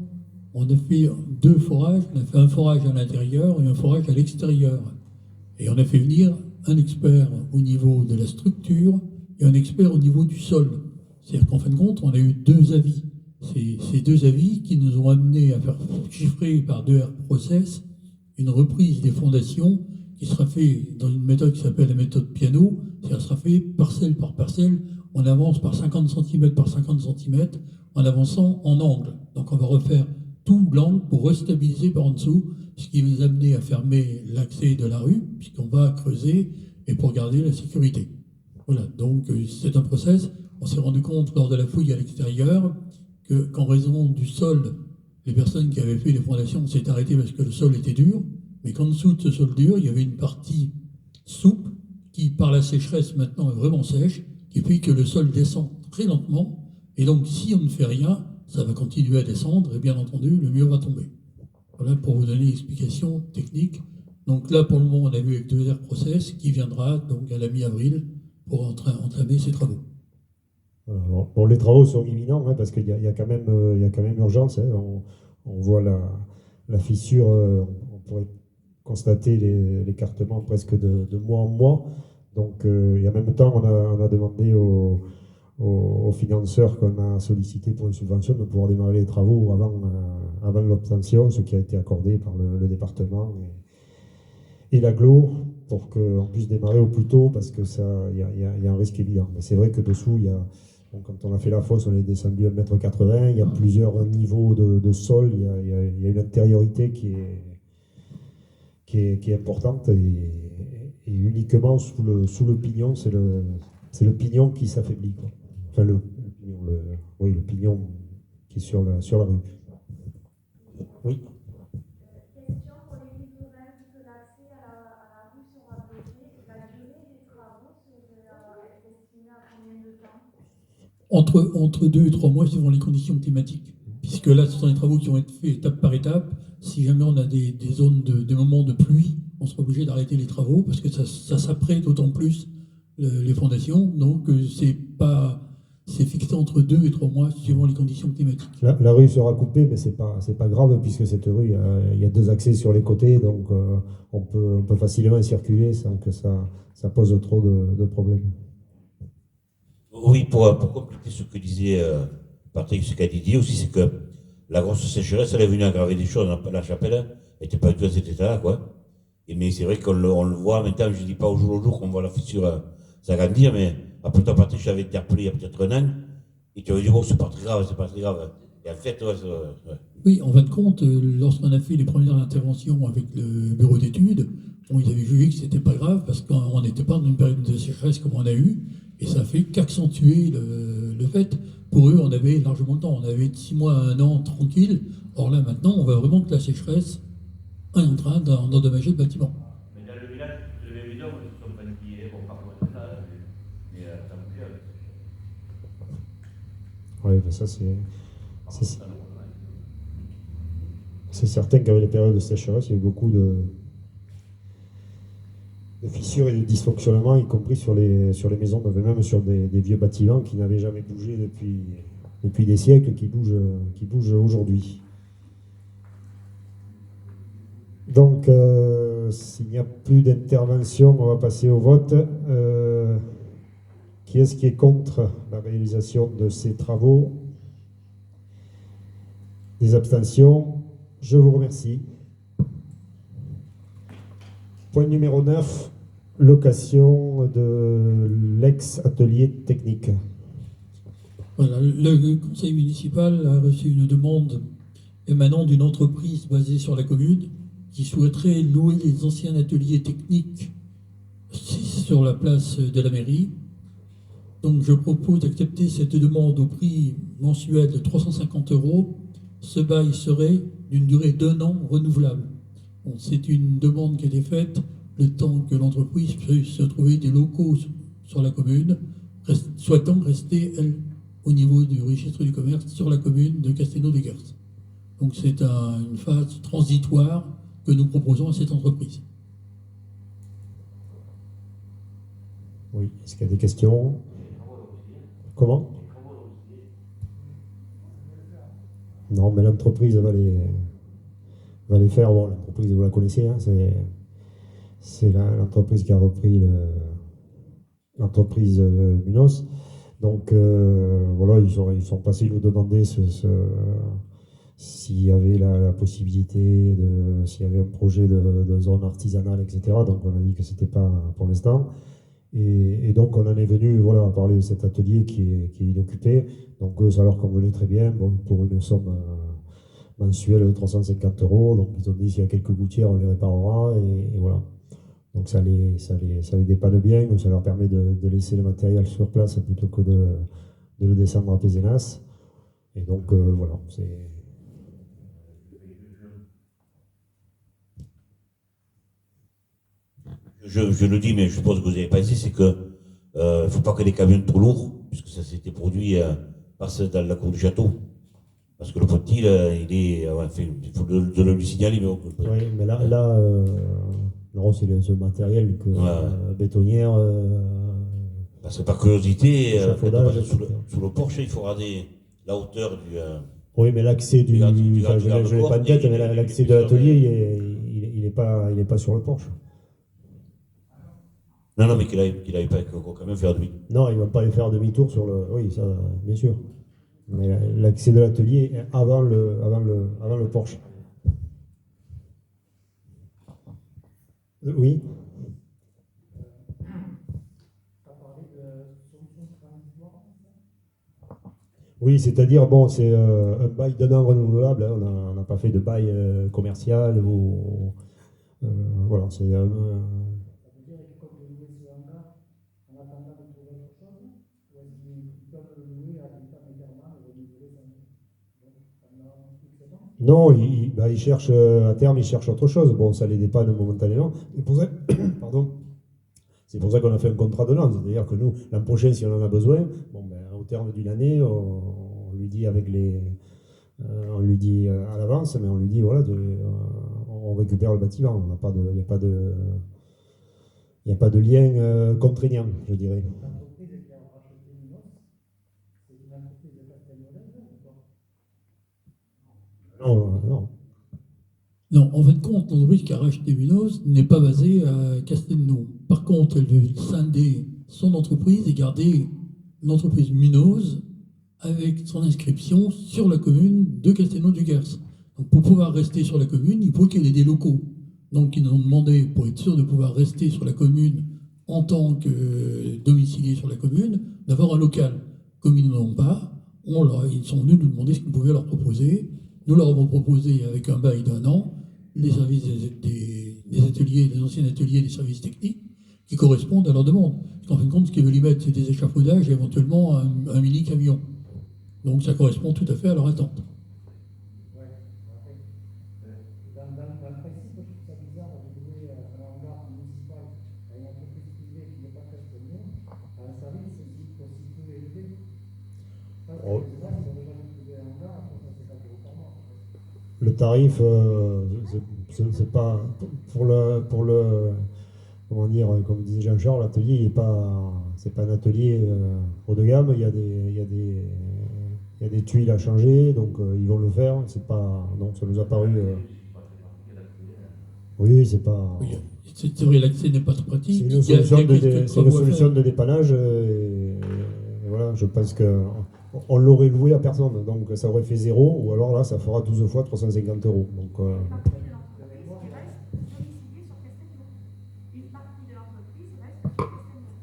on a fait 2 forages. On a fait un forage à l'intérieur et un forage à l'extérieur. Et on a fait venir un expert au niveau de la structure et un expert au niveau du sol. C'est-à-dire qu'en fin de compte, on a eu 2 avis. Ces 2 avis qui nous ont amenés à faire chiffrer par 2R process une reprise des fondations qui sera faite dans une méthode qui s'appelle la méthode piano, c'est-à-dire sera fait parcelle par parcelle, on avance par 50 cm par 50 cm, en avançant en angle. Donc on va refaire tout l'angle pour restabiliser par en dessous, ce qui va nous amener à fermer l'accès de la rue, puisqu'on va creuser, et pour garder la sécurité. Voilà, donc c'est un process. On s'est rendu compte lors de la fouille à l'extérieur qu'en raison du sol, les personnes qui avaient fait les fondations s'étaient arrêtées parce que le sol était dur, mais qu'en dessous de ce sol dur, il y avait une partie souple qui, par la sécheresse maintenant, est vraiment sèche, qui fait que le sol descend très lentement. Et donc, si on ne fait rien, ça va continuer à descendre et bien entendu, le mur va tomber. Voilà pour vous donner l'explication technique. Donc là, pour le moment, on a vu avec 2R Process qui viendra donc à la mi-avril pour entamer ces travaux. Bon, les travaux sont imminents parce qu'il y a quand même urgence. On voit la fissure, on pourrait constater l'écartement presque de mois en mois. Donc, et en même temps, on a demandé aux financeurs qu'on a sollicités pour une subvention de pouvoir démarrer les travaux avant l'obtention, ce qui a été accordé par le département et l'agglo, pour qu'on puisse démarrer au plus tôt, parce que y a un risque évident. Mais c'est vrai que dessous, quand on a fait la fosse, on est descendu à 1,80 m, il y a plusieurs niveaux de sol, il y a une intériorité qui est importante, et uniquement sous le pignon, c'est le pignon qui s'affaiblit, quoi. Enfin, le pignon qui est sur la rue. Oui. Question pour les riverains, puisque l'accès à la rue sera bloqué. La durée des travaux serait estimée à combien de temps? Entre 2 et 3 mois suivant les conditions climatiques. Puisque là, ce sont des travaux qui ont été faits étape par étape. Si jamais on a des zones, des moments de pluie, on sera obligé d'arrêter les travaux parce que ça s'apprête d'autant plus les fondations. Donc, c'est fixé entre 2 et 3 mois suivant les conditions climatiques. La rue sera coupée, mais c'est pas grave puisque cette rue, il y a 2 accès sur les côtés, donc on peut facilement circuler sans que ça pose trop de problèmes. Oui, pour compléter ce que disait Patrick, ce qu'a dit aussi, c'est que la grosse sécheresse, elle est venue aggraver des choses. La chapelle n'était pas du tout à cet état-là, quoi. Mais c'est vrai qu'on le voit maintenant, je ne dis pas au jour le jour qu'on voit la fissure s'agrandir, mais après toi, Patrick, j'avais interpellé il y a peut-être 1 an, et tu avais dit, bon, c'est pas très grave, c'est pas très grave. Et en fait, ouais. Oui, en fin de compte, lorsqu'on a fait les premières interventions avec le bureau d'études, bon, ils avaient jugé que c'était pas grave parce qu'on n'était pas dans une période de sécheresse comme on a eu, et ça fait qu'accentuer le fait. Pour eux, on avait largement le temps, on avait de 6 mois à 1 an tranquille. Or là, maintenant, on voit vraiment que la sécheresse est en train d'endommager le bâtiment. Mais dans le village, les vidéos se sont pas inquiets, bon, par contre, ça, mais ça me fait avec. Oui, mais ça c'est certain qu'avec les périodes de sécheresse, il y a eu beaucoup de fissures et de dysfonctionnements, y compris sur les maisons, même sur des vieux bâtiments qui n'avaient jamais bougé depuis des siècles, qui bougent aujourd'hui. Donc, s'il n'y a plus d'intervention, on va passer au vote. Qui est-ce qui est contre la réalisation de ces travaux? Des abstentions? Je vous remercie. Point numéro 9, location de l'ex-atelier technique. Voilà, le conseil municipal a reçu une demande émanant d'une entreprise basée sur la commune qui souhaiterait louer les anciens ateliers techniques sur la place de la mairie. Donc je propose d'accepter cette demande au prix mensuel de 350 €. Ce bail serait d'une durée d'1 an renouvelable. Bon, c'est une demande qui a été faite le temps que l'entreprise puisse se trouver des locaux sur la commune, souhaitant rester, elle, au niveau du registre du commerce sur la commune de Castelnau-de-Gers. Donc c'est une phase transitoire que nous proposons à cette entreprise. Oui, est-ce qu'il y a des questions? Comment? Non, mais l'entreprise va les faire. Bon, l'entreprise, vous la connaissez, hein, c'est l'entreprise qui a repris l'entreprise Minos. Donc, voilà, ils sont passés nous demander s'il y avait la possibilité, s'il y avait un projet de zone artisanale, etc. Donc, on a dit que c'était pas pour l'instant. Et donc, on en est venu parler de cet atelier qui est inoccupé. Donc, ça leur convenait très bien, bon, pour une somme mensuelle de 350 €. Donc, ils ont dit s'il y a quelques gouttières, on les réparera. Et voilà. Donc, ça les dépanne bien. Ça leur permet de laisser le matériel sur place plutôt que de le descendre à Pézenas. Et donc, voilà. Je le dis, mais je suppose que vous avez pensé, c'est que ne faut pas que les camions trop lourds, puisque ça s'était produit passent dans la cour du château. Parce que le petit, il faut le lui signaler. Mais oui, mais là non, c'est le matériel bétonnière. Parce que par curiosité, sous le porche, il faudra la hauteur du. Oui, mais l'accès je ne l'ai pas en tête, mais l'accès de l'atelier, il n'est pas sur le porche. Non, mais qu'il n'aille pas quand même faire demi-tour. Non, ils ne vont pas aller faire demi-tour sur le. Oui, ça, bien sûr. Mais l'accès de l'atelier est avant le porche. Oui. Oui, c'est-à-dire, bon, c'est un bail d'un an renouvelable. Hein, on n'a pas fait de bail commercial ou. Voilà, c'est. Non, ils cherchent, à terme, ils cherchent autre chose. Bon, ça les dépanne momentanément. C'est pour ça qu'on a fait un contrat de l'an. C'est-à-dire que nous, l'an prochain, si on en a besoin, au terme d'une année, on lui dit on lui dit à l'avance, mais on lui dit, voilà, on récupère le bâtiment. Il n'y a pas de lien contraignant, je dirais. Non. Non, en fin de compte, l'entreprise qui a racheté Munoz n'est pas basée à Castelnau. Par contre, elle veut scinder son entreprise et garder l'entreprise Munoz avec son inscription sur la commune de Castelnau-du-Gers. Donc pour pouvoir rester sur la commune, il faut qu'elle ait des locaux. Donc ils nous ont demandé, pour être sûr de pouvoir rester sur la commune en tant que domicilié sur la commune, d'avoir un local. Comme ils n'en ont pas, ils sont venus nous demander ce qu'on pouvait leur proposer. Nous leur avons proposé, avec un bail d'1 an, les services des ateliers, des anciens ateliers, des services techniques, qui correspondent à leur demande. Parce qu'en fin de compte, ce qu'ils veulent y mettre, c'est des échafaudages et éventuellement un mini-camion. Donc ça correspond tout à fait à leur attente. Dans le principe, je trouve ça bizarre de louer un hangar municipal à une entreprise privée qui n'est pas Castelnau, à un service aussi peu élevé. Parce que les gens, ils ont déjà trouvé un hangar à 350 € par mois. Le tarif, c'est pas pour le comment dire, comme disait Jean-Charles, l'atelier c'est pas un atelier haut de gamme. Il y a des tuiles à changer, donc ils vont le faire. C'est pas, donc ça nous a paru. Oui, c'est pas. Oui, c'est vrai, l'accès n'est pas trop pratique. C'est une solution de dépannage. Et voilà, je pense que on l'aurait loué à personne, donc ça aurait fait 0, ou alors là, ça fera 12 fois 350 €. Donc,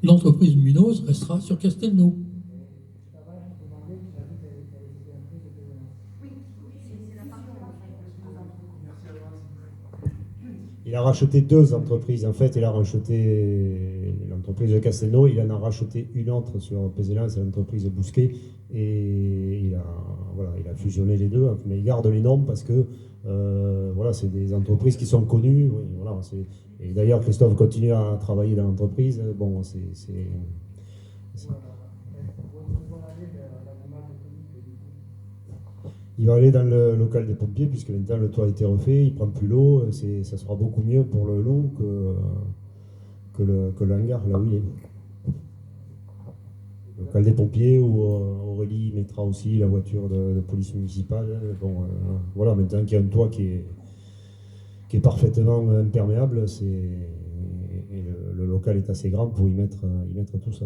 l'entreprise Munoz restera sur Castelnau. il a racheté 2 entreprises. En fait, il a racheté l'entreprise de Castelnau, il en a racheté une autre sur Pézelan, c'est l'entreprise Bousquet, et il a fusionné les deux, mais il garde les noms parce que voilà, c'est des entreprises qui sont connues. Oui, voilà, et d'ailleurs, Christophe continue à travailler dans l'entreprise. Bon, il va aller dans le local des pompiers, puisque maintenant le toit a été refait, il ne prend plus l'eau, ça sera beaucoup mieux pour le loup que le hangar, là où il est. Le local des pompiers, où Aurélie mettra aussi la voiture de police municipale. Bon, voilà, maintenant qu'il y a un toit qui est parfaitement imperméable, et le local est assez grand pour y mettre tout ça.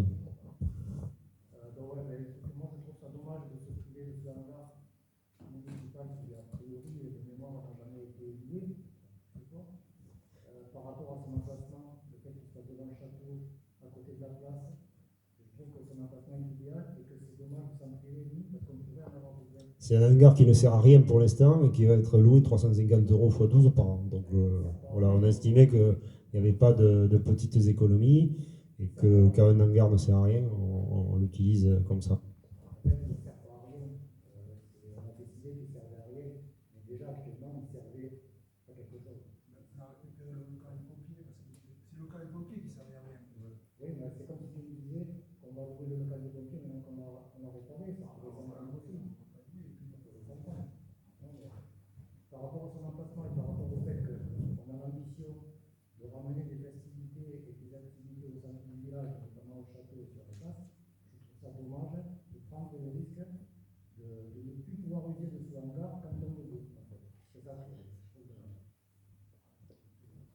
C'est un hangar qui ne sert à rien pour l'instant et qui va être loué 350 € x 12 par an. Donc voilà, on a estimé qu'il n'y avait pas de petites économies et que quand un hangar ne sert à rien, on l'utilise comme ça.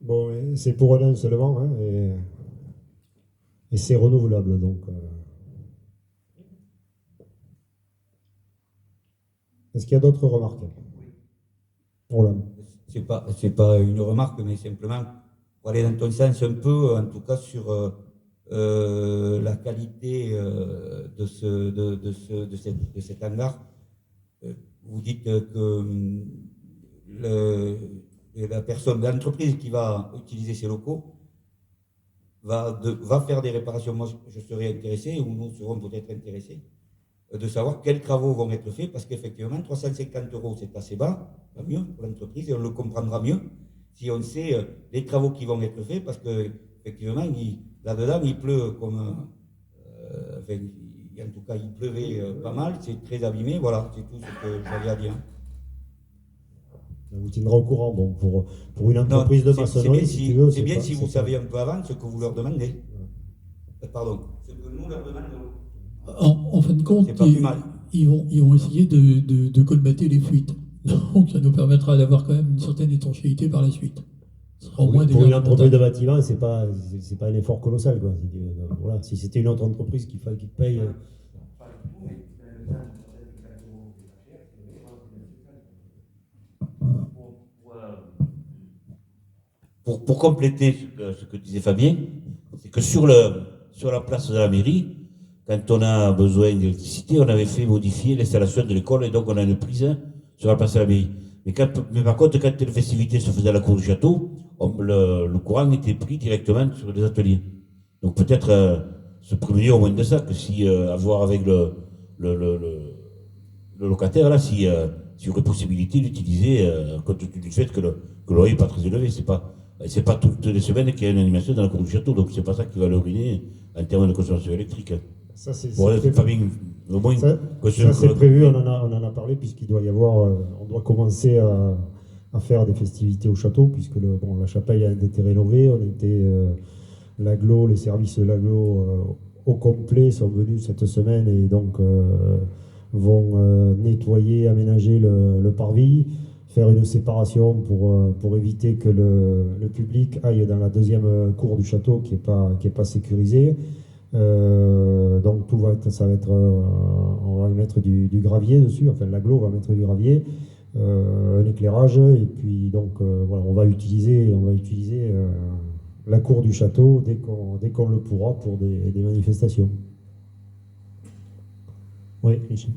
Bon, c'est pour un an seulement, hein, et c'est renouvelable, donc. Est-ce qu'il y a d'autres remarques? Roland. C'est pas une remarque, mais simplement pour aller dans ton sens un peu, en tout cas sur la qualité de cet hangar. Vous dites que l'entreprise qui va utiliser ces locaux va faire des réparations. Moi, je serais intéressé, ou nous serons peut-être intéressés, de savoir quels travaux vont être faits, parce qu'effectivement, 350 €, c'est assez bas, pas mieux pour l'entreprise, et on le comprendra mieux si on sait les travaux qui vont être faits, parce qu'effectivement, là-dedans, il pleut comme... en tout cas, il pleuvait pas mal, c'est très abîmé, voilà, c'est tout ce que j'avais à dire. On vous tiendra au courant. Bon, pour une entreprise de maçonnerie, c'est bien si vous savez un peu avant ce que vous leur demandez. Pardon, ce que nous leur demandons. En fin de compte, ils vont essayer de colmater les fuites. Donc ça nous permettra d'avoir quand même une certaine étanchéité par la suite. Ce sera au moins Pour déjà une entreprise de montagne. bâtiment, c'est pas un effort colossal, quoi. Voilà, si c'était une autre entreprise qu'il fallait qu'il paye. Pour compléter ce que disait Fabien, c'est que sur la place de la mairie, quand on a besoin d'électricité, on avait fait modifier l'installation de l'école et donc on a une prise sur la place de la mairie. Mais par contre, quand les festivités se faisaient à la cour du château, le courant était pris directement sur les ateliers. Donc peut-être se prémunir au moins de ça, que si avoir avec le locataire, là, s'il y aurait possibilité d'utiliser, compte tenu du fait que le loyer n'est pas très élevé, c'est pas toutes les semaines qu'il y a une animation dans la cour du château, donc c'est pas ça qui va le ruiner en termes de consommation électrique. Ça, c'est prévu. Fabien, au moins, ça c'est prévu, on en a parlé, puisqu'il doit y avoir, on doit commencer à faire des festivités au château, puisque la chapelle a été rénovée, l'aglo, les services de l'aglo au complet sont venus cette semaine et donc vont nettoyer, aménager le parvis, faire une séparation pour éviter que le public aille dans la deuxième cour du château qui est pas sécurisée. Donc tout ça va être, on va y mettre du gravier dessus, enfin l'aglo va mettre du gravier, un éclairage et puis donc voilà, on va utiliser la cour du château dès qu'on le pourra pour des manifestations. Oui, Michel.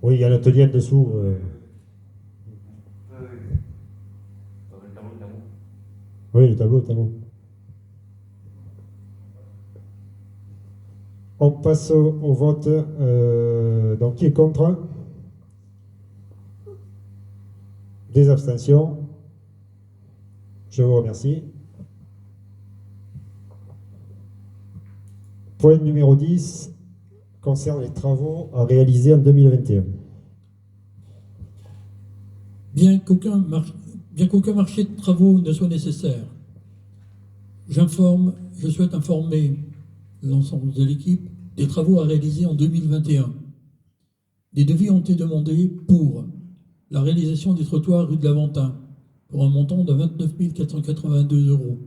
Oui, il y a l'atelier en dessous. Oui, le tableau. On passe au vote. Donc, qui est contre? Des abstentions? Je vous remercie. Point numéro 10 concerne les travaux à réaliser en 2021. Bien qu'aucun marché de travaux ne soit nécessaire, je souhaite informer l'ensemble de l'équipe des travaux à réaliser en 2021. Des devis ont été demandés pour la réalisation des trottoirs rue de l'Aventin pour un montant de 29 482 €.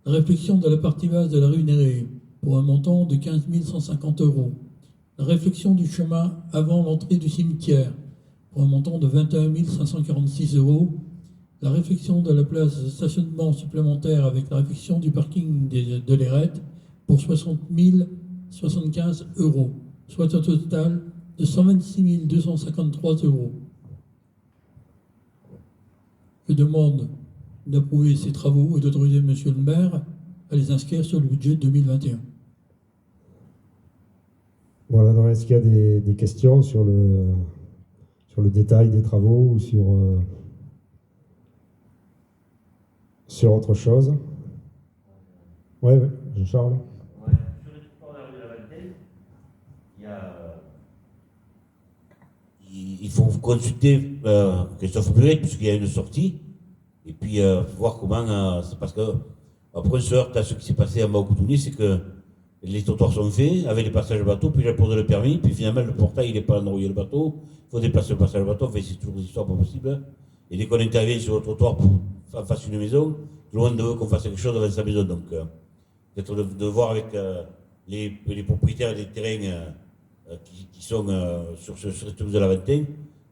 La réfection de la partie basse de la rue Néré pour un montant de 15 150 €. La réfection du chemin avant l'entrée du cimetière pour un montant de 21 546 €. La réfection de la place de stationnement supplémentaire avec la réfection du parking de l'Érette pour 60 075 €, soit un total de 126 253 €. Je demande d'approuver ces travaux et d'autoriser Monsieur le maire à les inscrire sur le budget 2021. Voilà, donc est-ce qu'il y a des questions sur le détail des travaux ou sur autre chose? Oui, Jean-Charles. Ouais, sur les trottoirs de la rue de la Vingtaine, il faut consulter Christophe Buret, puisqu'il y a une sortie, et puis voir comment. C'est parce que, après, on se heurte à ce qui s'est passé à Maokotouni, c'est que les trottoirs sont faits, avec les passages de bateau, puis j'ai posé le permis, puis finalement, le portail, il n'est pas endroit où il y a le bateau, il faut dépasser le passage de bateau, enfin, c'est toujours des histoires pas possibles. Et dès qu'on intervient sur le trottoir pour en face d'une maison, tout le monde veut qu'on fasse quelque chose dans sa maison. Donc, peut-être de voir avec les propriétaires des terrains qui sont sur cette de la Vingtaine,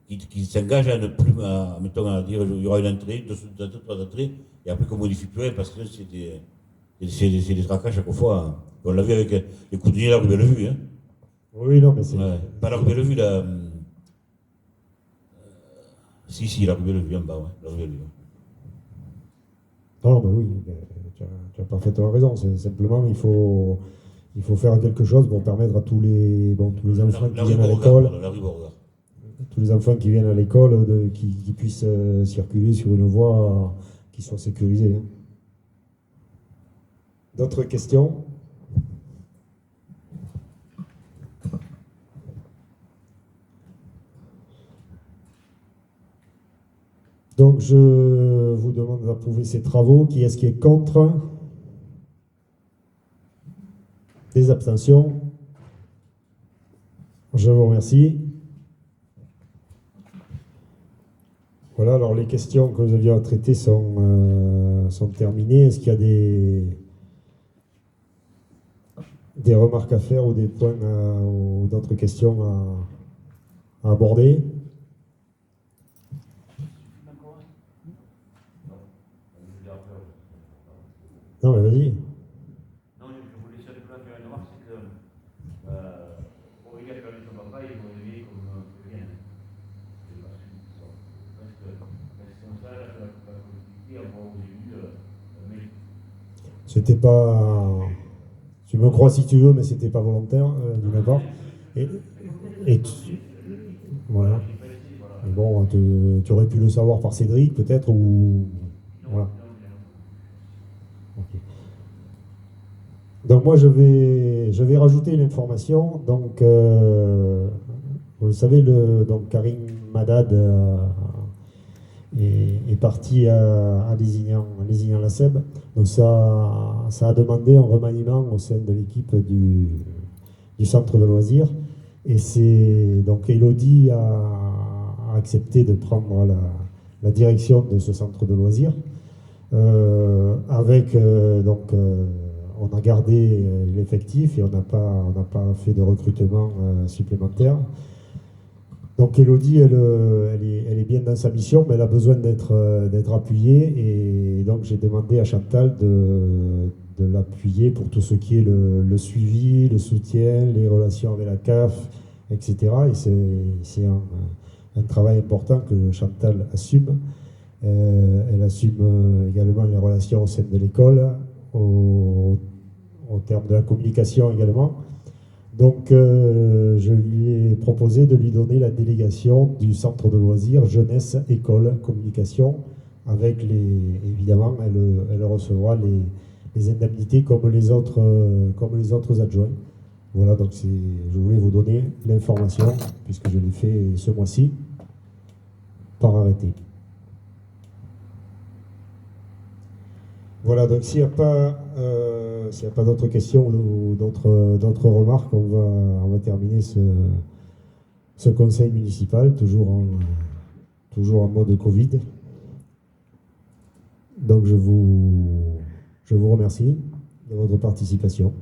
qui s'engagent à ne plus, mettons, à dire il y aura une entrée, deux, trois entrées, et après qu'on modifie plus rien, parce que c'est des tracas chaque fois. On l'a vu avec les coudiniers à la rue Bellevue. Hein. Oui, non, mais c'est. Ouais, pas la rue Bellevue, la. Si, la rue Bellevue en bas, ouais, la rue Bellevue. Non, mais oui, tu as parfaitement raison. Simplement, il faut faire quelque chose pour permettre à tous les enfants qui viennent à l'école. Tous les enfants qui viennent à l'école, qui puissent circuler sur une voie qui soit sécurisée. Hein. D'autres questions? Donc, je vous demande d'approuver ces travaux. Qui est-ce qui est contre? Des abstentions? Je vous remercie. Voilà, alors les questions que vous aviez à traiter sont terminées. Est-ce qu'il y a des remarques à faire ou des points ou d'autres questions à aborder? Non, mais vas-y. Non, je voulais simplement faire une remarque, c'est que pour venir faire son papa, il faut arriver comme rien. Parce que c'est comme ça, la politique, on voit au début, mais... C'était pas... Tu me crois si tu veux, mais c'était pas volontaire, de ma part. Voilà. Et bon, tu aurais pu le savoir par Cédric, peut-être, ou... Voilà. Okay. Donc moi, je vais rajouter l'information. Donc, vous le savez, donc Karim Madad est parti à Lézignan-la-Sèbe. Donc ça a demandé un remaniement au sein de l'équipe du centre de loisirs. Et c'est donc Elodie a accepté de prendre la direction de ce centre de loisirs. On a gardé l'effectif et on n'a pas fait de recrutement supplémentaire. Donc Elodie, elle est bien dans sa mission, mais elle a besoin d'être appuyée. Et donc j'ai demandé à Chantal de l'appuyer pour tout ce qui est le suivi, le soutien, les relations avec la CAF, etc. Et c'est un travail important que Chantal assume. Elle assume également les relations au sein de l'école, au terme de la communication également. Donc, je lui ai proposé de lui donner la délégation du centre de loisirs jeunesse, école, communication, avec évidemment, elle recevra les indemnités comme les autres adjoints. Voilà, donc je voulais vous donner l'information, puisque je l'ai fait ce mois-ci, par arrêté. Voilà, donc s'il n'y a pas d'autres questions ou d'autres remarques, on va terminer ce conseil municipal, toujours en mode Covid. Donc je vous remercie de votre participation.